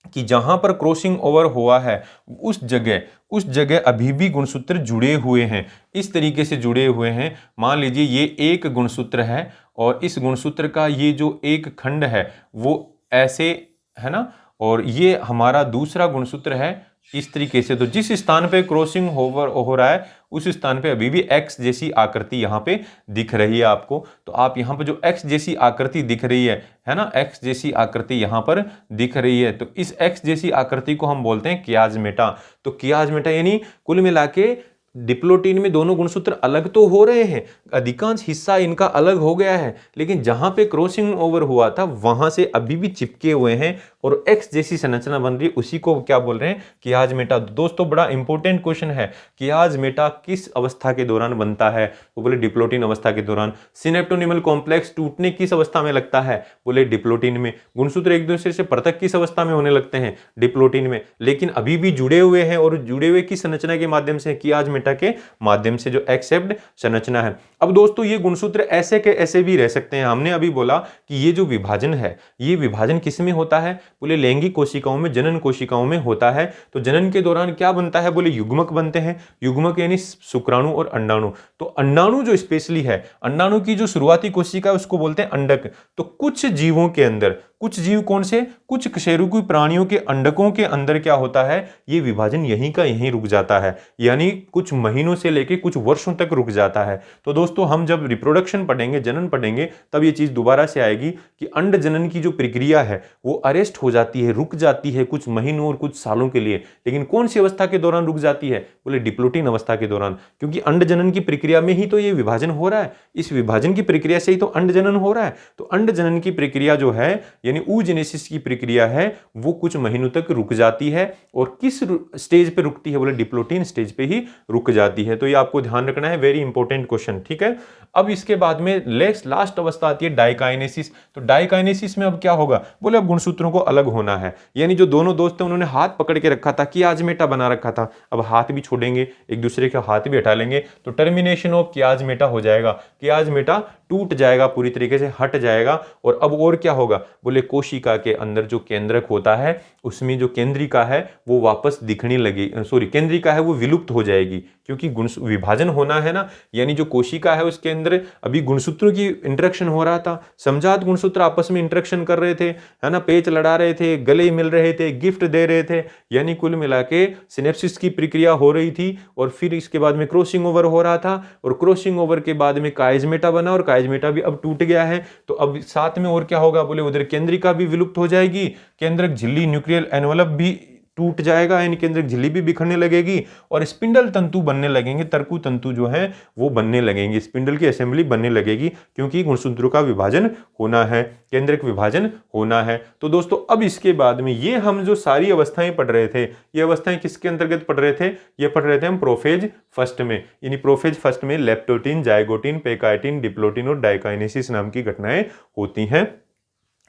कि जहां पर क्रॉसिंग ओवर हुआ है उस जगह अभी भी गुणसूत्र जुड़े हुए हैं, इस तरीके से जुड़े हुए हैं। मान लीजिए ये एक गुणसूत्र है और इस गुणसूत्र का ये जो एक खंड है वो ऐसे है ना, और ये हमारा दूसरा गुणसूत्र है इस तरीके से। तो जिस स्थान पे क्रॉसिंग ओवर हो रहा है उस स्थान पे अभी भी एक्स जैसी आकृति यहाँ पे दिख रही है आपको। तो आप यहाँ पे जो एक्स जैसी आकृति दिख रही है ना, एक्स जैसी आकृति यहाँ पर दिख रही है, तो इस एक्स जैसी आकृति को हम बोलते हैं कियाज्मेटा। तो कियाज्मेटा यानी कुल मिला के डिप्लोटीन में दोनों गुणसूत्र अलग तो हो रहे हैं, अधिकांश हिस्सा इनका अलग हो गया है, लेकिन जहां पे क्रॉसिंग ओवर हुआ था वहां से अभी भी चिपके हुए हैं और एक्स जैसी संरचना बन रही है, उसी को क्या बोल रहे हैं, कियाज्मेटा। दोस्तों बड़ा इंपॉर्टेंट क्वेश्चन है, कियाज्मेटा किस अवस्था के दौरान बनता है, वो बोले डिप्लोटीन अवस्था के दौरान। सिनेप्टोनिमल कॉम्प्लेक्स टूटने किस अवस्था में लगता है, बोले डिप्लोटीन में। गुणसूत्र एक दूसरे से पृथक किस अवस्था में होने लगते हैं, डिप्लोटीन में, लेकिन अभी भी जुड़े हुए हैं, और जुड़े हुए किस संरचना के माध्यम से, कियाज्मेटा के माध्यम से, जो एक्सेप्ट संरचना है। अब दोस्तों ये गुणसूत्र ऐसे के ऐसे भी रह सकते हैं। हमने अभी बोला कि ये जो विभाजन है, ये विभाजन किस में होता है, बोले लैंगिक कोशिकाओं में, जनन कोशिकाओं में होता है। तो जनन के दौरान क्या बनता है, बोले युग्मक बनते हैं। युग्मक यानी शुक्राणु और अंडाणु। तो अंडाणु जो स्पेशली है, अंडाणु की जो शुरुआती कोशिका है उसको बोलते हैं अंडक। तो कुछ जीवों के अंदर, कुछ जीव कौन से, कुछ कशेरुकी प्राणियों के अंडकों के अंदर क्या होता है, ये विभाजन यहीं का यहीं रुक जाता है, यानी कुछ महीनों से लेके कुछ वर्षों तक रुक जाता है। तो दोस्तों हम जब रिप्रोडक्शन पढ़ेंगे, जनन पढ़ेंगे, तब ये चीज दोबारा से आएगी कि अंड जनन की जो प्रक्रिया है वो अरेस्ट हो जाती है, रुक जाती है कुछ महीनों और कुछ सालों के लिए। लेकिन कौन सी अवस्था के दौरान रुक जाती है, बोले डिप्लोटीन अवस्था के दौरान, क्योंकि अंड जनन की प्रक्रिया में ही तो ये विभाजन हो रहा है, इस विभाजन की प्रक्रिया से ही तो अंड जनन हो रहा है। तो अंड जनन की प्रक्रिया जो है, यानी oogenesis की प्रक्रिया है, वो कुछ महीनों तक रुक जाती है। और किस स्टेज पे रुकती है, बोले डिप्लोटीन स्टेज पे ही रुक जाती है। तो ये आपको ध्यान रखना है, वेरी इंपॉर्टेंट क्वेश्चन, ठीक है। अब इसके बाद में लास्ट अवस्था आती है डाइकाइनेसिस। तो डाइकाइनेसिस में अब क्या होगा, बोले अब गुणसूत्रों को अलग होना है, यानी जो दोनों दोस्त हैं उन्होंने हाथ पकड़ के रखा था, कियाज्मेटा बना रखा था, अब हाथ भी छोड़ेंगे, एक दूसरे के हाथ भी हटा लेंगे, तो टर्मिनेशन ऑफ कियाज्मेटा हो जाएगा, कियाज्मेटा टूट जाएगा, पूरी तरीके से हट जाएगा। और अब और क्या होगा, बोले कोशिका के अंदर जो केंद्रक होता है उसमें जो केंद्रिका है वो वापस दिखने लगी, सॉरी केंद्रिका है वो विलुप्त हो जाएगी, क्योंकि गुण विभाजन होना है ना, यानी जो कोशिका है उसके अंदर अभी गुणसूत्रों की इंटरेक्शन हो रहा था, समजात गुणसूत्र आपस में इंटरेक्शन कर रहे थे, है ना, पेच लड़ा रहे थे, गले मिल रहे थे, गिफ्ट दे रहे थे, यानी कुल मिला के सिनेप्सिस की प्रक्रिया हो रही थी। और फिर इसके बाद में क्रॉसिंग ओवर हो रहा था, और क्रॉसिंग ओवर के बाद में काइज्मेटा बना, और काइज्मेटा भी अब टूट गया है। तो अब साथ में और क्या होगा, बोले उधर केंद्रिका भी विलुप्त हो जाएगी, केंद्रक झिल्ली न्यूक्लियर एनवलप भी टूट जाएगा, यानी केंद्रक झिल्ली भी बिखरने लगेगी, और स्पिंडल तंतु बनने लगेंगे, तरकु तंतु जो है वो बनने लगेंगे, स्पिंडल की असेंबली बनने लगेगी, क्योंकि गुणसूत्रों का विभाजन होना है, केंद्रक विभाजन होना है। तो दोस्तों अब इसके बाद में ये हम जो सारी अवस्थाएं पढ़ रहे थे, ये अवस्थाएं किसके अंतर्गत पढ़ रहे थे, ये पढ़ रहे थे हम प्रोफेज फर्स्ट में, यानी प्रोफेज फर्स्ट में लेप्टोटीन, जाइगोटीन, पेकाइटिन, डिप्लोटीन और डाइकाइनेसिस नाम की घटनाएं होती हैं।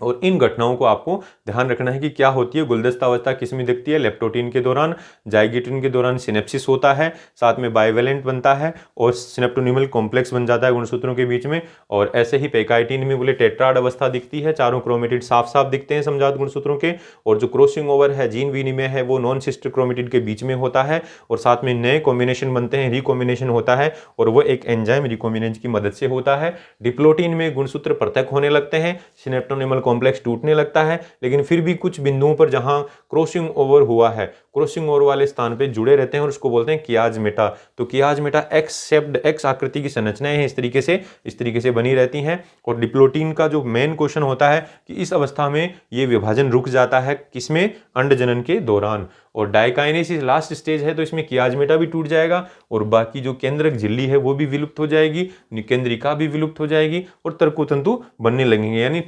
और इन घटनाओं को आपको ध्यान रखना है कि क्या होती है, गुलदस्ता अवस्था किसमें दिखती है, लेप्टोटीन के दौरान, जाइगोटीन के दौरान सिनेप्सिस होता है, साथ में बाइवेलेंट बनता है और सिनेप्टोनिमल कॉम्प्लेक्स बन जाता है गुणसूत्रों के बीच में। और ऐसे ही पेकाइटिन में बोले टेट्राड अवस्था दिखती है, चारों क्रोमेटिड साफ साफ दिखते हैं समजात गुणसूत्रों के। और जो क्रॉसिंग ओवर है, जीन विनिमय है, वो नॉन सिस्टर क्रोमेटिड के बीच में होता है, और साथ में नए कॉम्बिनेशन बनते हैं, रिकॉम्बिनेशन होता है, और वो एक एंजाइम रिकॉम्बिनेज की मदद से होता है। डिप्लोटीन में गुणसूत्र पृथक होने लगते हैं, सिनेप्टोनिमल कॉम्प्लेक्स टूटने लगता है, लेकिन फिर भी कुछ बिंदुओं पर जहां क्रॉसिंग ओवर हुआ है, क्रॉसिंग ओवर वाले स्थान पे जुड़े रहते हैं और उसको बोलते हैं कियाजमेटा। तो कियाजमेटा एक्स शेप्ड, एक्स आकृति की संरचनाएं हैं, इस तरीके से बनी रहती हैं। और डिप्लोटीन का जो मेन क्वेश्चन होता है कि इस अवस्था में ये विभाजन रुक जाता है, किसमें, अंडजनन के दौरान। और डाइकाइनेसिस लास्ट स्टेज है, तो इसमें कियाजमेटा भी टूट जाएगा और बाकी जो केंद्रक झिल्ली है वो भी विलुप्त हो जाएगी, निकेंद्रिका भी विलुप्त हो जाएगी और तर्कतंतु बनने लगेंगे, यानी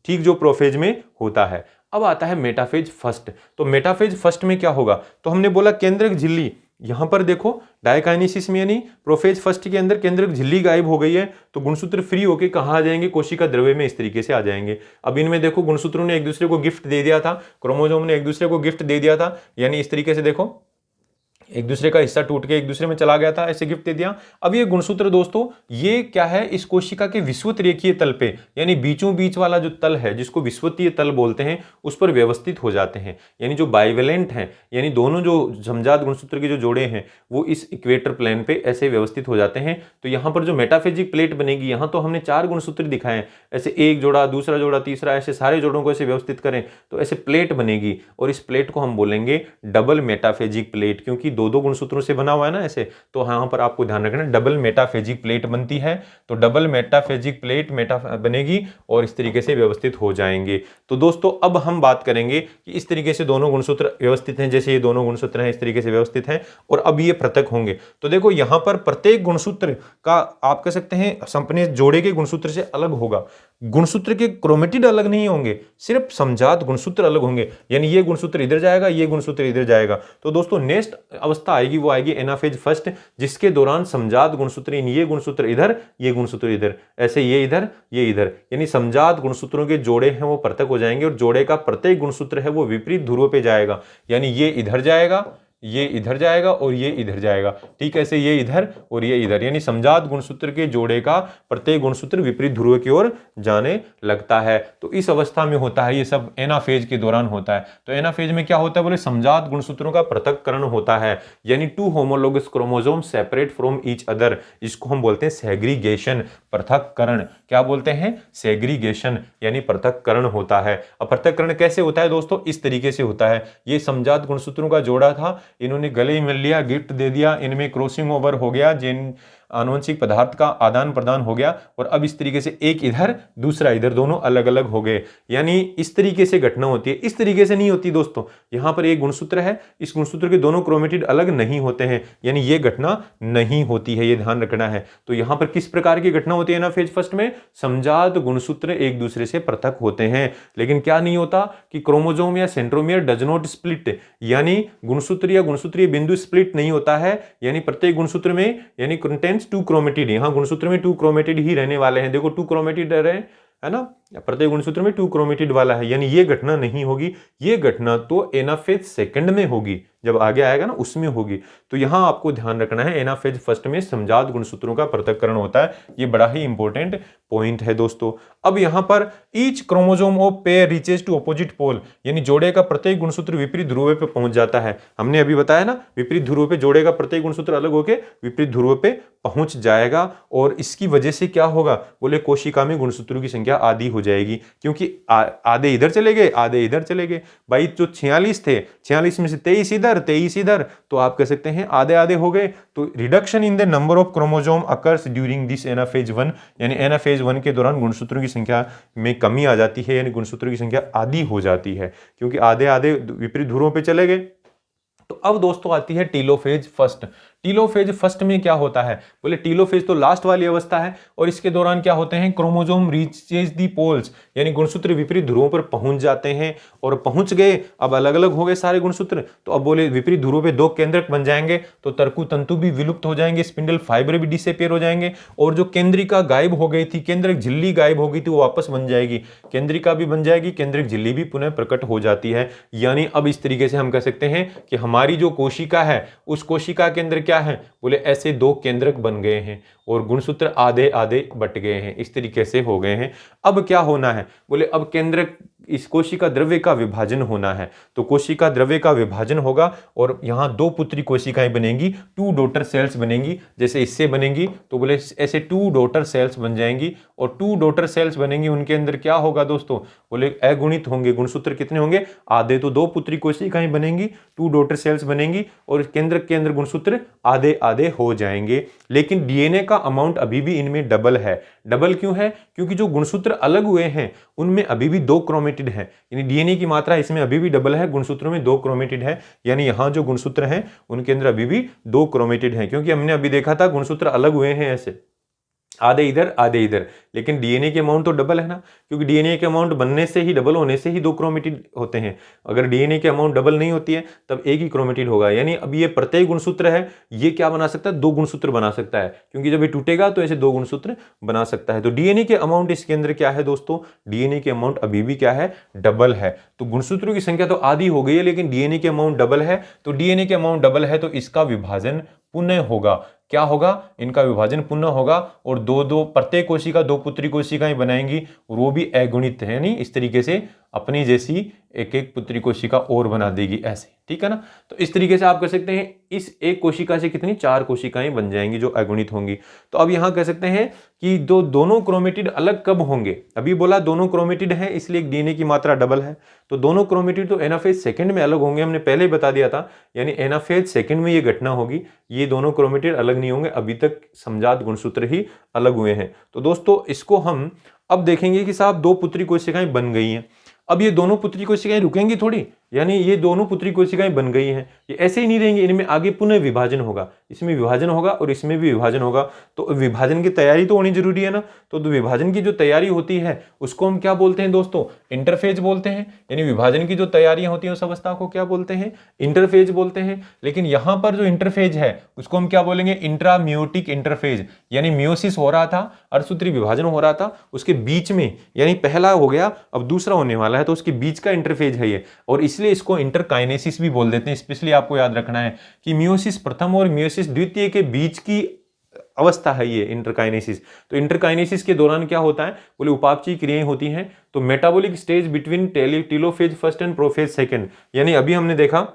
ठीक जो प्रोफेज में होता है। अब आता है मेटाफेज फर्स्ट। तो मेटाफेज फर्स्ट में क्या होगा, तो हमने बोला केंद्रक झिल्ली, यहां पर देखो डायकाइनेसिस में यानी प्रोफेज फर्स्ट के अंदर केंद्रक झिल्ली गायब हो गई है, तो गुणसूत्र फ्री होके कहां आ जाएंगे, कोशिका द्रव्य में इस तरीके से आ जाएंगे। अब इनमें देखो गुणसूत्रों ने एक दूसरे को गिफ्ट दे दिया था, क्रोमोसोम ने एक दूसरे को गिफ्ट दे दिया था, यानी इस तरीके से देखो एक दूसरे का हिस्सा टूट के एक दूसरे में चला गया था, ऐसे गिफ्ट दे दिया। अब ये गुणसूत्र दोस्तों ये क्या है, इस कोशिका के विषुवत रेखीय तल पे, यानी बीचों बीच वाला जो तल है जिसको विषुवतीय तल बोलते हैं, उस पर व्यवस्थित हो जाते हैं। यानी जो बाइवेलेंट हैं, यानी दोनों जो समजात गुणसूत्र के जो जोड़े हैं वो इस इक्वेटर प्लेन पे ऐसे व्यवस्थित हो जाते हैं। तो यहाँ पर जो मेटाफेजिक प्लेट बनेगी, यहाँ तो हमने 4 गुणसूत्र दिखाए हैं, ऐसे एक जोड़ा, दूसरा जोड़ा, तीसरा, ऐसे सारे जोड़ों को ऐसे व्यवस्थित करें तो ऐसे प्लेट बनेगी और इस प्लेट को हम बोलेंगे डबल मेटाफेजिक प्लेट, क्योंकि दो गुणसूत्रों से बना हुआ है ना ऐसे। तो यहां पर आपको ध्यान रखना डबल मेटाफेजिक प्लेट बनती है, तो डबल मेटाफेजिक प्लेट बनेगी और इस तरीके से व्यवस्थित हो जाएंगे। तो दोस्तों अब हम बात करेंगे कि इस तरीके से दोनों गुणसूत्र व्यवस्थित हैं, जैसे ये दोनों गुणसूत्र हैं इस तरीके से व्यवस्थित हैं और अब ये पृथक होंगे। तो देखो यहां पर प्रत्येक गुणसूत्र का आप कह सकते हैं अपने जोड़े के गुणसूत्र से अलग होगा, गुणसूत्र के क्रोमेटिड अलग नहीं होंगे, सिर्फ समजात गुणसूत्र अलग होंगे, यानी ये गुणसूत्र इधर जाएगा, ये गुणसूत्र इधर जाएगा। तो दोस्तों नेक्स्ट अवस्था आएगी वो आएगी एनाफेज फर्स्ट, जिसके दौरान समजात गुणसूत्र, ये गुणसूत्र इधर, ये गुणसूत्र इधर, ऐसे ये इधर, ये इधर, यानी समजात गुणसूत्रों के जोड़े हैं वो पृथक हो जाएंगे और जोड़े का प्रत्येक गुणसूत्र है वो विपरीत ध्रुव पे जाएगा, यानी ये इधर जाएगा, ये इधर जाएगा और ये इधर जाएगा, ठीक है, ऐसे ये इधर और ये इधर, यानी समजात गुणसूत्र के जोड़े का प्रत्येक गुणसूत्र विपरीत ध्रुव की ओर जाने लगता है। तो इस अवस्था में होता है, ये सब एनाफेज के दौरान होता है। तो एनाफेज में क्या होता है, बोले समजात गुणसूत्रों का पृथक्करण होता है, यानी 2 homologous chromosome separate from each other, इसको हम बोलते हैं सेग्रीगेशन, पृथक्करण। क्या बोलते हैं, सेग्रीगेशन, यानी पृथक्करण होता है। अब पृथक्करण कैसे होता है दोस्तों, इस तरीके से होता है, ये समजात गुणसूत्रों का जोड़ा था, इन्होंने गले मिल लिया, गिफ्ट दे दिया, इनमें क्रॉसिंग ओवर हो गया, जिन आनुवंशिक पदार्थ का आदान प्रदान हो गया और अब इस तरीके से एक इधर दूसरा इधर, दोनों अलग अलग हो गए, यानी इस तरीके से घटना होती है। इस तरीके से नहीं होती दोस्तों, यहां पर एक गुणसूत्र है, इस गुणसूत्र के दोनों क्रोमेटिड अलग नहीं होते हैं, यानी ये घटना नहीं होती है, ये ध्यान रखना है। तो यहां पर किस प्रकार की घटना होती है ना फेज फर्स्ट में, समजात गुणसूत्र एक दूसरे से पृथक होते हैं, लेकिन क्या नहीं होता कि क्रोमोसोम या सेंट्रोमियर डज नॉट स्प्लिट, यानी गुणसूत्र या गुणसूत्रीय बिंदु स्प्लिट नहीं होता है, यानी प्रत्येक गुणसूत्र में यानी कंटेंट्स 2 क्रोमेटिड, यहां गुणसूत्र में 2 क्रोमेटिड ही रहने वाले हैं, देखो 2 क्रोमेटिड रहे है ना, प्रत्येक गुणसूत्र में 2 क्रोमेटिड वाला है, यानी ये घटना नहीं होगी, ये घटना तो एनाफेज सेकंड में होगी, जब आगे आएगा ना उसमें होगी। तो यहां आपको ध्यान रखना है एनाफेज फर्स्ट में समजात गुणसूत्रों का पृथक्करण होता है, ये बड़ा ही इंपॉर्टेंट पॉइंट है दोस्तों। अब यहां पर each chromosome of pair reaches to opposite pole, यानी जोड़े का प्रत्येक गुणसूत्र विपरीत ध्रुव पे पहुंच जाता है, हमने अभी बताया ना विपरीत ध्रुव पे जोड़े का प्रत्येक गुणसूत्र अलग होकर विपरीत ध्रुव पे पहुंच जाएगा और इसकी वजह से क्या होगा, बोले कोशिका में गुणसूत्रों की संख्या आधी हो जाएगी, क्योंकि आधे इधर चले गए, आधे इधर चले गए, भाई जो 46 थे, 46 में से 23 इधर, 23 इधर, तो आप कह सकते हैं आधे आधे हो गए। तो reduction in the number of chromosome occurs during this anaphase 1, यानी एनाफेज 1 के दौरान गुणसूत्रों की संख्या में कमी आ जाती है, यानी गुणसूत्रों की संख्या आधी हो जाती है, क्योंकि आधे आधे विपरीत ध्रुवों पे चले गए। तो अब दोस्तों आती है टीलोफेज फर्स्ट। टीलोफेज फर्स्ट में क्या होता है, बोले टीलोफेज तो लास्ट वाली अवस्था है और इसके दौरान क्या होते हैं, क्रोमोसोम रीचेज दी पोल्स, यानी गुणसूत्र विपरीत ध्रुवों पर पहुंच जाते हैं और पहुंच गए, अब अलग अलग हो गए सारे गुणसूत्र, तो अब बोले विपरीत ध्रुवों पे 2 केंद्रक बन जाएंगे, तो तर्कु तंतु भी विलुप्त हो जाएंगे, स्पिंडल फाइबर भी डिसअपीयर हो जाएंगे और जो केंद्रिका गायब हो गई थी, केंद्रक झिल्ली गायब हो गई थी, वो वापस बन जाएगी, केंद्रिका भी बन जाएगी, केंद्रक झिल्ली भी पुनः प्रकट हो जाती है। यानी अब इस तरीके से हम कह सकते हैं कि हमारी जो कोशिका है उस कोशिका के अंदर क्या है, बोले ऐसे 2 केंद्रक बन गए हैं और गुणसूत्र आधे आधे बट गए हैं, इस तरीके से हो गए हैं। अब क्या होना है, बोले अब केंद्रक इस कोशिका द्रव्य का विभाजन होना है। तो कोशिका द्रव्य का विभाजन होगा और यहाँ 2 पुत्री कोशिकाएं बनेंगी, 2 डॉटर सेल्स बनेंगी। जैसे इससे बनेंगी तो बोले ऐसे 2 डॉटर सेल्स बन जाएंगी और 2 डॉटर सेल्स बनेंगी, उनके अंदर क्या होगा दोस्तों, बोले अगुणित होंगे। गुणसूत्र कितने होंगे, आधे। तो 2 पुत्री कोशिकाएं बनेंगी, 2 डॉटर सेल्स बनेंगी और केंद्र के अंदर गुणसूत्र आधे आधे हो जाएंगे। लेकिन डीएनए का अमाउंट अभी भी इनमें डबल है। डबल क्यों है, क्योंकि जो गुणसूत्र अलग हुए हैं उनमें अभी भी 2 क्रोमेटिड है, यानी डीएनए की मात्रा इसमें अभी भी डबल है, गुणसूत्रों में 2 क्रोमेटिड है। यानी यहां जो गुणसूत्र हैं उनके अंदर अभी भी 2 क्रोमेटिड है, क्योंकि हमने अभी देखा था गुणसूत्र अलग हुए हैं ऐसे, आधे इधर आधे इधर। लेकिन डीएनए के अमाउंट तो डबल है ना, क्योंकि डीएनए के अमाउंट बनने से ही, डबल होने से ही 2 क्रोमेटिड होते हैं। अगर डीएनए के अमाउंट डबल नहीं होती है तब एक ही क्रोमेटिड होगा। यानी अब ये प्रत्येक गुणसूत्र है, ये क्या बना सकता है, 2 गुणसूत्र बना सकता है, क्योंकि जब ये टूटेगा तो ऐसे 2 गुणसूत्र बना सकता है। तो डीएनए के अमाउंट इसके अंदर क्या है दोस्तों, डीएनए के अमाउंट अभी भी क्या है, डबल है। तो गुणसूत्रों की संख्या तो आधी हो गई है, लेकिन डीएनए के अमाउंट डबल है। तो डीएनए के अमाउंट डबल है तो इसका विभाजन पुनः होगा। क्या होगा, इनका विभाजन पुनः होगा और 2 प्रत्येक कोशिका 2 पुत्री कोशिकाएं बनाएंगी और वो भी अगुणित है, नहीं इस तरीके से अपनी जैसी एक एक पुत्री कोशिका और बना देगी ऐसे, ठीक है ना। तो इस तरीके से आप कह सकते हैं इस एक कोशिका से कितनी 4 कोशिकाएं बन जाएंगी जो अगुणित होंगी। तो अब यहां कह सकते हैं कि दोनों क्रोमेटिड अलग कब होंगे। अभी बोला दोनों क्रोमेटिड हैं इसलिए डीएनए की मात्रा डबल है, तो दोनों क्रोमेटिड तो एनाफेज सेकंड में अलग होंगे, हमने पहले ही बता दिया था। यानी एनाफेज सेकंड में ये घटना होगी, ये दोनों क्रोमेटिड अलग नहीं होंगे, अभी तक समजात गुणसूत्र ही अलग हुए हैं। तो दोस्तों इसको हम अब देखेंगे कि साहब 2 पुत्री कोशिकाएं बन गई हैं। अब ये दोनों पुत्री कोशिकाएं रुकेंगी थोड़ी, यानी ये दोनों पुत्री कोशिकाएं बन गई हैं, ये ऐसे ही नहीं रहेंगी, इनमें आगे पुनः विभाजन होगा, इसमें विभाजन होगा और इसमें भी विभाजन होगा। तो विभाजन की तैयारी तो होनी जरूरी है ना। तो विभाजन की जो तैयारी होती है उसको हम क्या बोलते हैं दोस्तों, इंटरफेज बोलते हैं। यानी विभाजन की जो तैयारियां होती हैं उस अवस्था को क्या बोलते हैं, इंटरफेज बोलते हैं। लेकिन यहां पर जो इंटरफेज है उसको हम क्या बोलेंगे, इंट्रामियोटिक इंटरफेज। यानी मियोसिस हो रहा था, अर्धसूत्री विभाजन हो रहा था, उसके बीच में, यानी पहला हो गया अब दूसरा होने वाला है, तो उसके बीच का इंटरफेज है ये, और इसलिए इसको इंटरकाइनेसिस भी बोल देते हैं। स्पेशली आपको याद रखना है कि मियोसिस प्रथम और मियोसिस द्वितीय के बीच की अवस्था है ये इंटरकाइनेसिस। तो इंटरकाइनेसिस के दौरान क्या होता है, बोले उपापचयी क्रियाएं होती हैं। तो metabolic stage between telophase first and prophase second, यानी अभी हमने देखा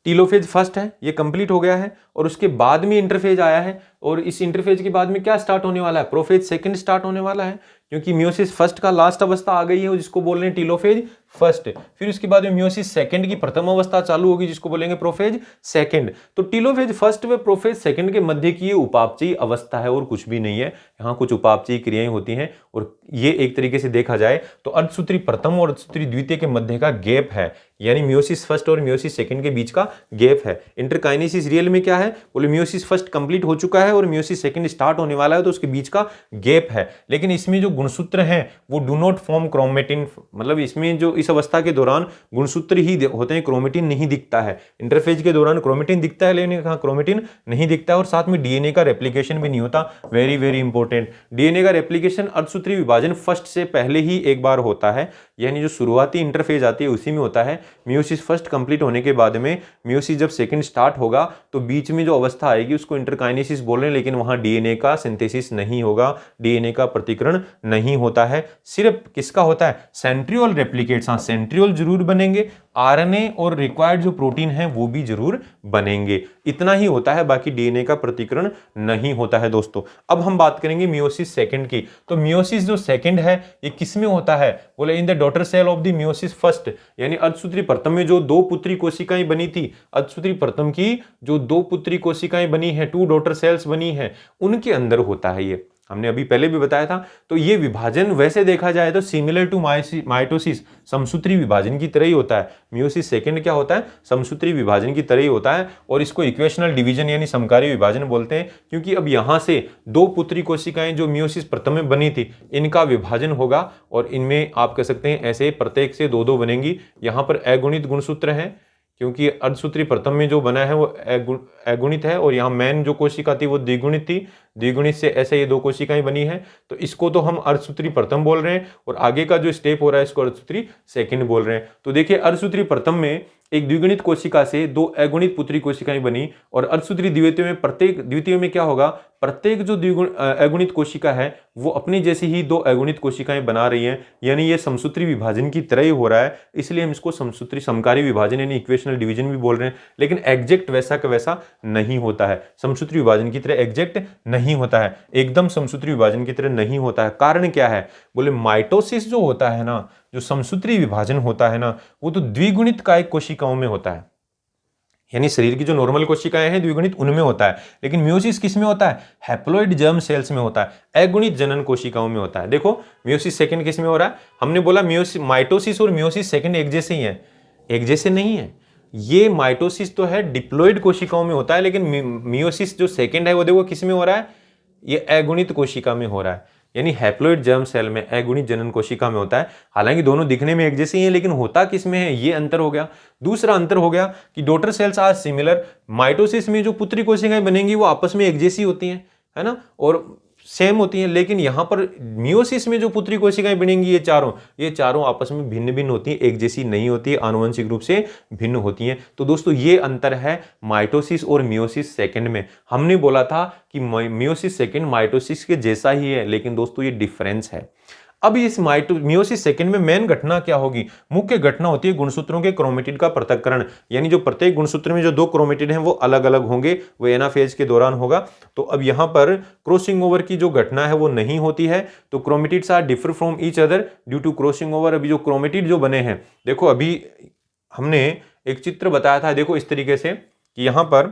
टीलोफेज फर्स्ट है, ये कंप्लीट हो गया है और उसके बाद में इंटरफेज आया है, और इस इंटरफेज के बाद में क्या स्टार्ट होने वाला है, प्रोफेज सेकंड स्टार्ट होने वाला है, क्योंकि मियोसिस फर्स्ट का लास्ट अवस्था आ गई है जिसको बोल रहे हैं टीलोफेज फर्स्ट। फिर उसके बाद में मियोसिस सेकंड की प्रथम अवस्था चालू होगी जिसको बोलेंगे प्रोफेज सेकंड। तो टीलोफेज फर्स्ट व प्रोफेज सेकंड के मध्य की ये उपापचयी अवस्था है और कुछ भी नहीं है। यहाँ कुछ उपापचयी क्रियाएं होती हैं और ये एक तरीके से देखा जाए तो अर्धसूत्री प्रथम और अर्धसूत्री द्वितीय के मध्य का गैप है, यानी मियोसिस फर्स्ट और मियोसिस सेकंड के बीच का गैप है। इंटरकाइनेसिस रियल में क्या है, बोले मियोसिस फर्स्ट कंप्लीट हो चुका है और मियोसिस सेकंड स्टार्ट होने वाला है, तो उसके बीच का गैप है। लेकिन इसमें जो गुणसूत्र हैं वो डू नॉट फॉर्म क्रोमेटिन, मतलब इसमें जो इस अवस्था के दौरान गुणसूत्र ही होते हैं, क्रोमेटिन नहीं दिखता है। इंटरफेज के दौरान क्रोमेटिन दिखता है लेकिन कहाँ क्रोमेटिन नहीं दिखता है, और साथ में डीएनए का रेप्लिकेशन भी नहीं होता। वेरी वेरी इंपॉर्टेंट, डीएनए का रेप्लिकेशन अर्धसूत्री विभाजन फर्स्ट से पहले ही एक बार होता है, यानी जो शुरुआती इंटरफेज आती है उसी में होता है। मियोसिस फर्स्ट कंप्लीट होने के बाद में मियोसिस जब सेकंड स्टार्ट होगा तो बीच में जो अवस्था आएगी उसको इंटरकाइनेसिस बोल रहे हैं, लेकिन वहां डीएनए का सिंथेसिस नहीं होगा, डीएनए का प्रतिकरण नहीं होता है। सिर्फ किसका होता है, सेंट्रियोल रेप्लिकेट्स। हाँ, सेंट्रियोल जरूर बनेंगे, आरएनए और रिक्वायर्ड जो प्रोटीन है वो भी जरूर बनेंगे, इतना ही होता है, बाकी डीएनए का प्रतिकरण नहीं होता है दोस्तों। अब हम बात करेंगे मियोसिस सेकंड की। तो मियोसिस जो सेकंड है ये किस में होता है, बोले in the daughter cell of the meiosis first, यानी अर्धसूत्री प्रथम में जो 2 पुत्री कोशिकाएं बनी थी, अर्धसूत्री प्रथम की जो 2 पुत्री कोशिकाएं बनी है, 2 डॉटर सेल्स बनी है, उनके अंदर होता है ये, हमने अभी पहले भी बताया था। तो ये विभाजन वैसे देखा जाए तो सिमिलर टू माइटोसिस, समसूत्री विभाजन की तरह ही होता है। मियोसिस सेकंड क्या होता है, समसूत्री विभाजन की तरह ही होता है, और इसको इक्वेशनल डिवीजन यानी समकारी विभाजन बोलते हैं, क्योंकि अब यहां से 2 पुत्री कोशिकाएं जो मियोसिस प्रथम में बनी थी इनका विभाजन होगा, और इनमें आप कह सकते हैं ऐसे प्रत्येक से 2-2 बनेंगी। यहां पर अगुणित गुणसूत्र है क्योंकि अर्धसूत्री प्रथम में जो बना है वो अगुणित है, और यहाँ मेन जो कोशिका थी वो द्विगुणित थी, द्विगुणित से ऐसे ये 2 कोशिकाएं बनी है, तो इसको तो हम अर्धसूत्री प्रथम बोल रहे हैं, और आगे का जो स्टेप हो रहा है इसको अर्धसूत्री सेकंड बोल रहे हैं। तो देखिए अर्धसूत्री प्रथम में एक द्विगुणित कोशिका से 2 अगुणित पुत्री कोशिकाएं बनी, और अर्धसूत्री द्वितीय में प्रत्येक द्वितीय में क्या होगा, प्रत्येक जो द्विगुण अगुणित कोशिका है वो अपनी जैसी ही दो अगुणित कोशिकाएं बना रही हैं, यानी ये समसूत्री विभाजन की तरह ही हो रहा है, इसलिए हम इसको समसूत्री समकारी विभाजन यानी इक्वेशनल डिवीजन भी बोल रहे हैं। लेकिन एग्जैक्ट वैसा का वैसा नहीं होता है, समसूत्री विभाजन की तरह एग्जैक्ट नहीं होता है, एकदम समसूत्री विभाजन की तरह नहीं होता है। कारण क्या है? बोले माइटोसिस जो होता है ना, जो समसूत्री विभाजन होता है ना, वो तो द्विगुणित कायिक कोशिकाओं में होता है, यानी शरीर की जो नॉर्मल कोशिकाएं हैं द्विगुणित उनमें होता है। लेकिन मियोसिस किस में होता है? हैप्लॉइड जर्म सेल्स में होता है, अगुणित जनन कोशिकाओं में होता है। देखो मियोसिस सेकंड किस में हो रहा है? हमने बोला मियोसिस, माइटोसिस और मियोसिस सेकंड एक जैसे ही है, एक जैसे नहीं है। ये माइटोसिस तो है डिप्लॉइड कोशिकाओं में होता है, लेकिन मियोसिस जो सेकंड है वो देखो किस में हो रहा है? ये अगुणित कोशिका में हो रहा है, यानी हैप्लॉइड जर्म सेल में, अगुणित जनन कोशिका में होता है। हालांकि दोनों दिखने में एक जैसे ही हैं, लेकिन होता किस में है, ये अंतर हो गया। दूसरा अंतर हो गया कि daughter cells are similar. Mitosis में जो पुत्री कोशिकाएं बनेंगी वो आपस में एक जैसी होती हैं, है ना, और सेम होती हैं। लेकिन यहां पर मियोसिस में जो पुत्री कोशिकाएं बनेंगी ये चारों आपस में भिन्न भिन्न होती हैं, एक जैसी नहीं होती है, आनुवंशिक रूप से भिन्न होती हैं। तो दोस्तों ये अंतर है माइटोसिस और मियोसिस सेकंड में। हमने बोला था कि मियोसिस सेकंड माइटोसिस के जैसा ही है, लेकिन दोस्तों ये डिफरेंस है। अब इस मियोसिस सेकंड में मेन घटना क्या होगी? मुख्य घटना होती है गुणसूत्रों के क्रोमेटिड का पृथक्करण, यानी जो प्रत्येक गुणसूत्र में जो दो क्रोमेटिड हैं वो अलग अलग होंगे, वो एनाफेज के दौरान होगा। तो अब यहां पर क्रॉसिंग ओवर की जो घटना है वो नहीं होती है। तो chromatids are differ from each other due to crossing over. अभी जो क्रोमेटिड जो बने हैं, देखो अभी हमने एक चित्र बताया था, देखो इस तरीके से कि यहां पर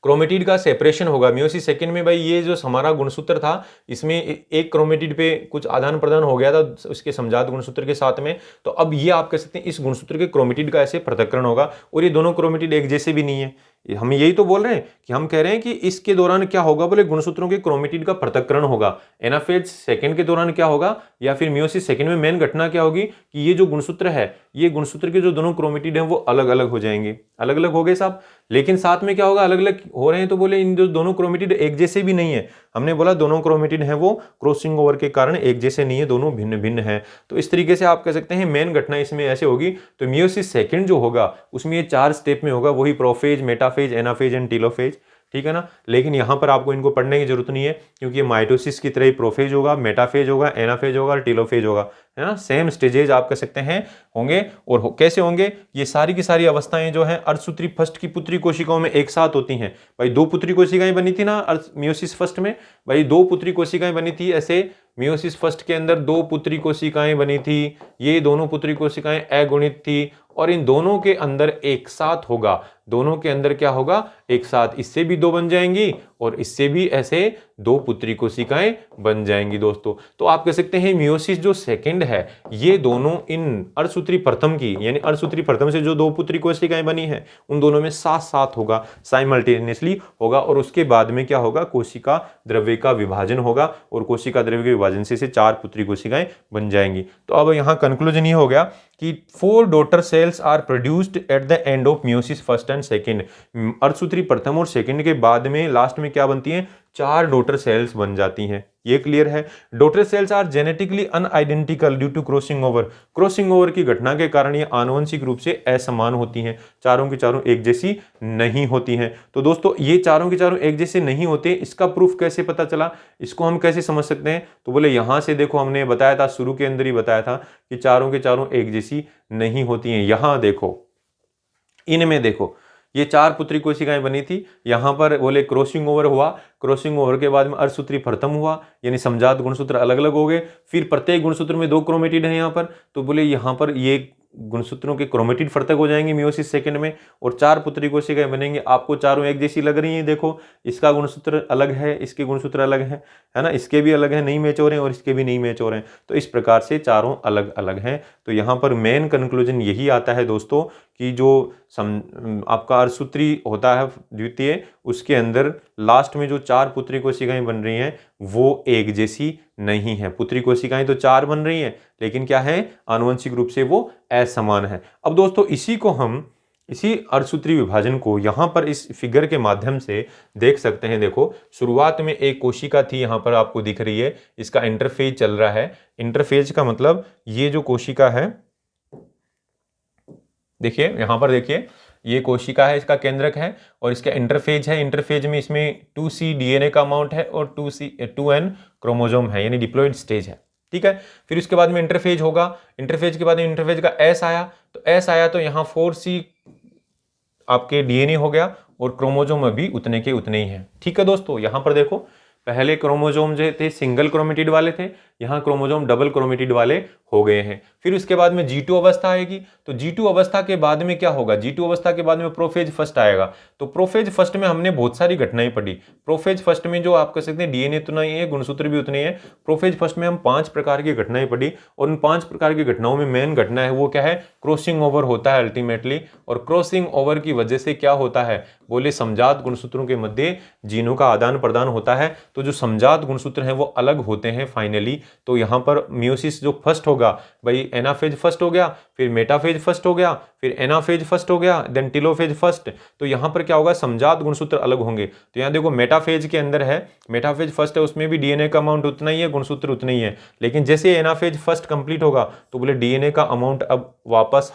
क्रोमेटिड का सेपरेशन होगा मियोसिस सेकंड में। भाई ये जो हमारा गुणसूत्र था, इसमें एक क्रोमेटिड पे कुछ आदान प्रदान हो गया था उसके समजात गुणसूत्र के साथ में। तो अब ये आप कह सकते हैं इस गुणसूत्र के क्रोमेटिड का ऐसे पृथक्करण होगा, और ये दोनों क्रोमेटिड एक जैसे भी नहीं है। हम यही तो बोल रहे हैं कि हम कह रहे हैं कि इसके दौरान क्या होगा? बोले गुणसूत्रों के क्रोमेटिड का पृथक्करण होगा। एनाफेज सेकंड के दौरान क्या होगा, या फिर मियोसिस सेकंड में मेन घटना क्या होगी कि ये जो गुणसूत्र है, ये गुणसूत्र के जो दोनों क्रोमेटिड हैं वो अलग अलग हो जाएंगे। अलग अलग हो गए साहब, लेकिन साथ में क्या होगा? अलग अलग हो रहे हैं तो बोले इन जो दोनों क्रोमेटिड एक जैसे भी नहीं है। हमने बोला दोनों क्रोमेटिड हैं वो क्रॉसिंग ओवर के कारण एक जैसे नहीं है, दोनों भिन्न भिन्न हैं। तो इस तरीके से आप कह सकते हैं मेन घटना इसमें ऐसे होगी। तो मियोसिस सेकंड जो होगा उसमें ये 4 स्टेप में होगा, वही prophase, metaphase, anaphase and telophase, ठीक है ना। लेकिन यहां पर आपको इनको पढ़ने की जरूरत नहीं है, क्योंकि ये माइटोसिस की तरह ही प्रोफेज होगा, मेटाफेज होगा, एनाफेज होगा और टीलोफेज होगा, है ना। सेम स्टेजेज आप कह सकते हैं होंगे। और कैसे होंगे? ये सारी की सारी अवस्थाएं जो हैं अर्धसूत्री फर्स्ट की पुत्री कोशिकाओं में एक साथ होती हैं। भाई 2 पुत्री कोशिकाएं बनी थी ना मियोसिस फर्स्ट में, भाई 2 पुत्री कोशिकाएं बनी थी। ऐसे मियोसिस फर्स्ट के अंदर 2 पुत्री कोशिकाएं बनी थी, ये दोनों पुत्री कोशिकाएं अगुणित थी, और इन दोनों के अंदर एक साथ होगा, दोनों के अंदर क्या होगा? एक साथ, इससे भी 2 बन जाएंगी और इससे भी ऐसे 2 पुत्री कोशिकाएं बन जाएंगी दोस्तों। तो आप कह सकते हैं मियोसिस जो सेकंड है, ये दोनों इन अर्धसूत्री प्रथम की, यानी अर्धसूत्री प्रथम से जो 2 पुत्री कोशिकाएं बनी हैं उन दोनों में साथ साथ होगा, साइमल्टेनियसली होगा। और उसके बाद में क्या होगा? कोशिका द्रव्य का विभाजन होगा, और कोशिका द्रव्य के विभाजन से 4 पुत्री कोशिकाएं बन जाएंगी। तो अब यहाँ कंक्लूजन ये हो गया कि 4 daughter cells are produced at the end of meiosis first and second. अर्धसूत्री प्रथम और सेकंड के बाद में लास्ट में क्या बनती हैं? 4 डॉटर सेल्स बन जाती हैं। ये क्लियर है। Daughter cells are genetically unidentical due to crossing over. Crossing over की घटना के कारण ये आनुवंशिक रूप से असमान होती हैं, चारों की चारों एक जैसी नहीं होती हैं। तो दोस्तों ये चारों की चारों एक जैसे नहीं होते, इसका प्रूफ कैसे पता चला? इसको हम कैसे समझ सकते हैं? तो बोले यहां से देखो, हमने बताया था, शुरू के अंदर ही बताया था कि चारों के चारों एक जैसी नहीं होती हैं। यहां देखो, इनमें देखो, ये 4 पुत्री कोशिकाएं बनी थी, यहां पर बोले क्रॉसिंग ओवर हुआ, क्रॉसिंग ओवर के बाद में अर्धसूत्री प्रथम हुआ, यानी समजात गुणसूत्र अलग अलग हो गए। फिर प्रत्येक गुणसूत्र में 2 क्रोमेटिड हैं यहां पर, तो बोले यहां पर ये गुणसूत्रों के क्रोमेटिड पृथक हो जाएंगे मियोसिस सेकंड में, और 4 पुत्री कोशिकाएं बनेंगे। आपको चारों एक जैसी लग रही हैं, देखो इसका गुणसूत्र अलग है, इसके गुणसूत्र अलग है ना, इसके भी अलग है, नहीं मैच हो रहे हैं, और इसके भी नहीं मैच हो रहे हैं। तो इस प्रकार से चारों अलग अलग हैं। तो यहाँ पर मेन कंक्लूजन यही आता है दोस्तों कि जो आपका अर्धसूत्री होता है द्वितीय, उसके अंदर लास्ट में जो 4 पुत्री कोशिकाएं बन रही हैं वो एक जैसी नहीं है। पुत्री कोशिकाएं तो 4 बन रही हैं, लेकिन क्या है? आनुवंशिक रूप से वो असमान है। अब दोस्तों इसी अर्धसूत्री विभाजन को यहाँ पर इस फिगर के माध्यम से देख सकते हैं। देखो शुरुआत में एक कोशिका थी, यहाँ पर आपको दिख रही है, इसका इंटरफेज चल रहा है। इंटरफेज का मतलब ये जो कोशिका है, देखिए यहाँ पर, देखिए ये कोशिका है, इसका केंद्रक है, और इसका इंटरफेज है। इंटरफेज में इसमें 2C डीएनए का अमाउंट है और 2N क्रोमोजोम है, यानी डिप्लॉइड स्टेज है। ठीक है, फिर उसके बाद में इंटरफेज होगा। इंटरफेज के बाद में इंटरफेज का S आया, तो S आया तो यहाँ 4C आपके डीएनए हो गया, और क्रोमोजोम अभी उतने के उतने ही हैं। ठीक है दोस्तों, यहां पर देखो पहले क्रोमोजोम जो थे सिंगल क्रोमेटिड वाले थे, यहाँ क्रोमोजोम डबल क्रोमेटिड वाले हो गए हैं। फिर उसके बाद में G2 अवस्था आएगी, तो G2 अवस्था के बाद में क्या होगा, G2 अवस्था के बाद में प्रोफेज फर्स्ट आएगा। तो प्रोफेज फर्स्ट में हमने बहुत सारी घटनाएं पढ़ी। प्रोफेज फर्स्ट में जो आप कह सकते हैं डीएनए उतना ही है, गुणसूत्र भी उतने ही है। प्रोफेज फर्स्ट में हम 5 प्रकार की घटनाएं पढ़ी, और उन 5 प्रकार की घटनाओं में मेन घटना है वो क्या है, क्रॉसिंग ओवर होता है अल्टीमेटली। और क्रॉसिंग ओवर की वजह से क्या होता है, बोले समजात गुणसूत्रों के मध्य जीनों का आदान प्रदान होता है। तो जो समजात गुणसूत्र हैं वो अलग होते हैं फाइनली। तो यहाँ पर मियोसिस जो फर्स्ट होगा भाई, एनाफेज फर्स्ट हो गया, फिर मेटाफेज फर्स्ट हो गया, फिर एनाफेज फर्स्ट हो गया, देन टेलोफेज फर्स्ट। तो यहाँ पर क्या होगा, समजात गुणसूत्र अलग होंगे। तो यहाँ देखो मेटाफेज के अंदर है, मेटाफेज फर्स्ट है, उसमें भी डीएनए का अमाउंट उतना ही है, गुणसूत्र उतने ही है। लेकिन जैसे एनाफेज फर्स्ट कंप्लीट होगा तो बोले डीएनए का अमाउंट अब वापस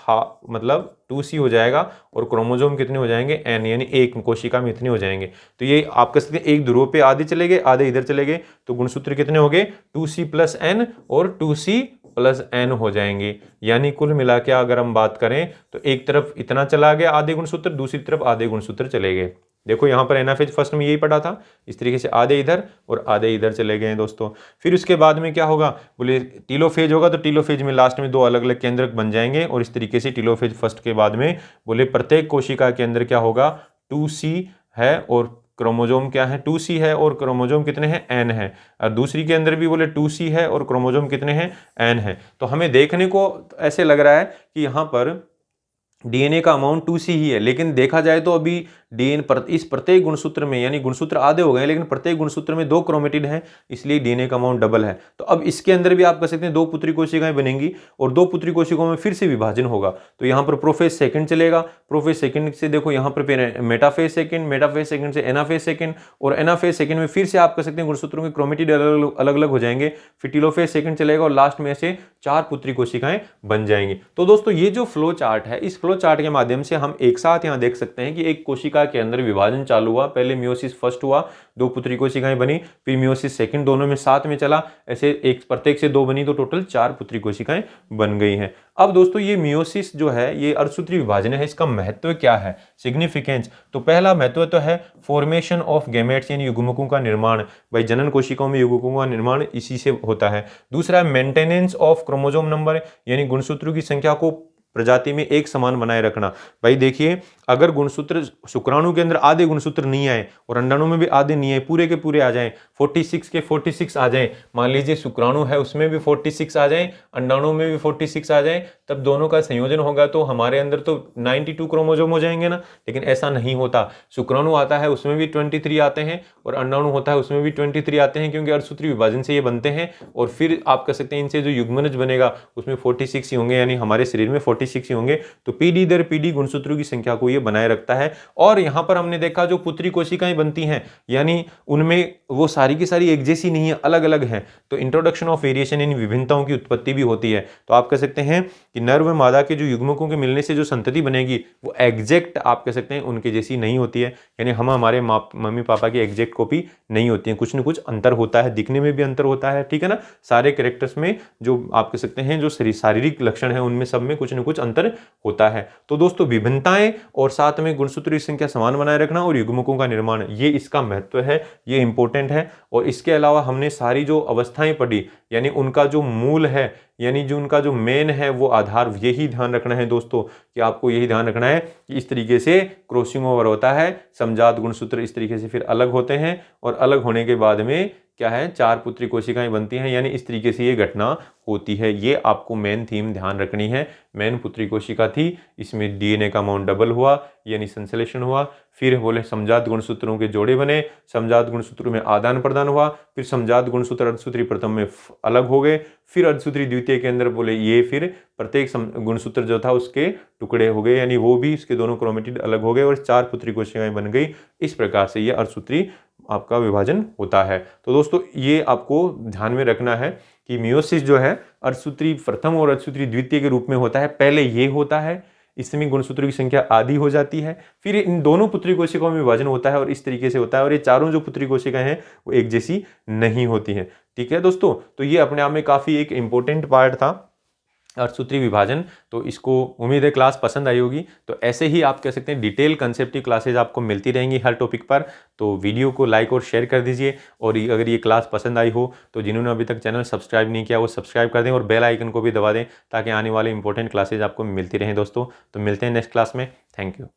मतलब 2C हो जाएगा, और क्रोमोजोम कितने हो जाएंगे, N, यानी एक कोशिका में इतने हो जाएंगे। तो ये आप कह सकते हैं एक ध्रुव पे आधे चले गए, आधे इधर चले गए, तो गुणसूत्र कितने हो गए, 2C+N और 2C+N हो जाएंगे। यानी कुल मिला के अगर हम बात करें तो एक तरफ इतना चला गया आधे गुणसूत्र, दूसरी तरफ आधे गुणसूत्र चले गए। देखो यहाँ पर एनाफेज फर्स्ट में यही पढ़ा था, इस तरीके से आधे इधर और आधे इधर चले गए हैं दोस्तों। फिर उसके बाद में क्या होगा, बोले टीलोफेज होगा, तो टीलोफेज में लास्ट में 2 अलग अलग केंद्रक बन जाएंगे, और इस तरीके से टीलोफेज फर्स्ट के बाद में बोले प्रत्येक कोशिका के अंदर क्या होगा, 2C है और क्रोमोजोम क्या है, 2C है और क्रोमोजोम कितने हैं, N है। और दूसरी के अंदर भी बोले 2C है और क्रोमोजोम कितने हैं, N है। तो हमें देखने को ऐसे लग रहा है कि यहाँ पर डीएनए का अमाउंट 2C ही है, लेकिन देखा जाए तो अभी इस प्रत्येक गुणसूत्र में, यानी गुणसूत्र आधे हो गए लेकिन प्रत्येक गुणसूत्र में 2 क्रोमेटिड हैं, इसलिए डीएनए का अमाउंट डबल है। तो अब इसके अंदर भी आप कह सकते हैं 2 पुत्री कोशिकाएं बनेंगी, और 2 पुत्री कोशिकाओं में फिर से विभाजन होगा। तो यहाँ पर प्रोफेज सेकंड चलेगा, प्रोफेज सेकंड से देखो यहाँ पर मेटाफेज सेकंड, मेटाफेज सेकंड से एनाफेज सेकंड, और एनाफेज सेकंड में फिर से आप कह सकते हैं गुणसूत्रों के क्रोमेटिड अलग अलग हो जाएंगे। फिर टीलोफेज सेकंड चलेगा, और लास्ट में ऐसे 4 पुत्री कोशिकाएं बन जाएंगी। तो दोस्तों ये जो फ्लो चार्ट है, इस फ्लो चार्ट के माध्यम से हम एक साथ यहाँ देख सकते हैं कि एक कोशिका के अंदर विभाजन चालू हुआ। पहले मियोसिस फर्स्ट हुआ, 2 पुत्री कोशिकाएं बनी, फिर मियोसिस सेकंड, दोनों में साथ में चला, ऐसे एक प्रत्येक से 2 बनी, तो टोटल 4 पुत्री कोशिकाएं बन गई हैं। अब दोस्तों ये मियोसिस जो है, ये अर्धसूत्री विभाजन है, इसका महत्व क्या है, सिग्निफिकेंस। तो पहला महत्व तो है फॉर्मेशन ऑफ गैमेट्स, यानी युग्मकों का निर्माण। भाई जनन कोशिकाओं में युग्मकों का निर्माण इसी से होता है। दूसरा मेंटेनेंस ऑफ क्रोमोसोम नंबर, यानी गुणसूत्रों की संख्या को प्रजाति में एक समान बनाए रखना। भाई देखिए, अगर गुणसूत्र शुक्राणु के अंदर आधे गुणसूत्र नहीं आए और अंडाणु में भी आधे नहीं आए, पूरे के पूरे आ जाएं, 46 के 46 आ जाएं, मान लीजिए शुक्राणु है उसमें भी 46 आ जाएं, अंडाणु में भी 46 आ जाएं, तब दोनों का संयोजन होगा तो हमारे अंदर तो 92 क्रोमोसोम हो जाएंगे ना। लेकिन ऐसा नहीं होता, शुक्राणु आता है उसमें भी 23 आते हैं, और अंडाणु होता है उसमें भी 23 आते हैं, क्योंकि अर्धसूत्री विभाजन से ये बनते हैं। और फिर आप कह सकते हैं इनसे जो युग्मनज बनेगा उसमें 46 ही होंगे, यानी हमारे शरीर में 46 ही होंगे। तो पीढ़ी दर पीढ़ी गुणसूत्रों की संख्या को ये बनाए रखता है। और यहां पर हमने देखा जो पुत्री कोशिकाएं बनती हैं, यानी उनमें वो सारी की सारी एक जैसी नहीं है, अलग अलग हैं। तो इंट्रोडक्शन ऑफ वेरिएशन, इन विभिन्नताओं की उत्पत्ति भी होती है। तो आप कह सकते हैं कि नर व मादा के जो युग्मकों के मिलने से जो संतति बनेगी वो एग्जैक्ट आप कह सकते हैं उनके जैसी नहीं होती है, यानी हम हमारे मम्मी पापा की एग्जैक्ट कॉपी नहीं होती है, कुछ न कुछ अंतर होता है, दिखने में भी अंतर होता है, ठीक है ना। सारे कैरेक्टर्स में जो आप कह सकते हैं जो शारीरिक लक्षण है उनमें सब में कुछ न कुछ अंतर होता है। तो दोस्तों विभिन्नताएं और साथ में गुणसूत्रों की संख्या समान बनाए रखना और युग्मकों का निर्माण, ये इसका महत्व है, ये इंपॉर्टेंट है। और इसके अलावा हमने सारी जो अवस्थाएं पढ़ी, यानी उनका जो मूल है, यानी जो उनका जो मेन है वो आधार, यही ध्यान रखना है दोस्तों, कि आपको यही ध्यान रखना है कि इस तरीके से क्रॉसिंग ओवर होता है, समजात गुणसूत्र इस तरीके से फिर अलग होते हैं, और अलग होने के बाद में क्या है, 4 पुत्री कोशिकाएं बनती हैं, यानी इस तरीके से ये घटना होती है। ये आपको मेन थीम ध्यान रखनी है। मेन पुत्री कोशिका थी, इसमें डीएनए का अमाउंट डबल हुआ, यानी संश्लेषण हुआ। फिर बोले समजात गुणसूत्रों के जोड़े बने, समजात गुणसूत्रों में आदान प्रदान हुआ, फिर समजात गुणसूत्र अर्धसूत्री प्रथम में अलग हो गए, फिर अर्धसूत्री द्वितीय के अंदर बोले ये फिर प्रत्येक गुणसूत्र जो था उसके टुकड़े हो गए, यानी वो भी इसके दोनों क्रोमेटिड अलग हो गए और 4 पुत्री कोशिकाएं बन गई। इस प्रकार से ये अर्धसूत्री आपका विभाजन होता है। तो दोस्तों ये आपको ध्यान में रखना है कि मियोसिस जो है अर्धसूत्री प्रथम और अर्धसूत्री द्वितीय के रूप में होता है। पहले ये होता है, इसमें गुणसूत्रों की संख्या आधी हो जाती है। फिर इन दोनों पुत्री कोशिकाओं में विभाजन होता है और इस तरीके से होता है, और ये चारों जो पुत्री कोशिकाएं हैं वो एक जैसी नहीं होती हैं। ठीक है दोस्तों, तो ये अपने आप में काफ़ी एक इंपॉर्टेंट पार्ट था अर्धसूत्री विभाजन। तो इसको उम्मीद है क्लास पसंद आई होगी। तो ऐसे ही आप कह सकते हैं डिटेल कंसेप्टिव क्लासेज आपको मिलती रहेंगी हर टॉपिक पर। तो वीडियो को लाइक और शेयर कर दीजिए, और अगर ये क्लास पसंद आई हो तो जिन्होंने अभी तक चैनल सब्सक्राइब नहीं किया वो सब्सक्राइब कर दें और बेल आइकन को भी दबा दें, ताकि आने वाले इंपॉर्टेंट क्लासेज आपको मिलती रहें दोस्तों। तो मिलते हैं नेक्स्ट क्लास में। Thank you.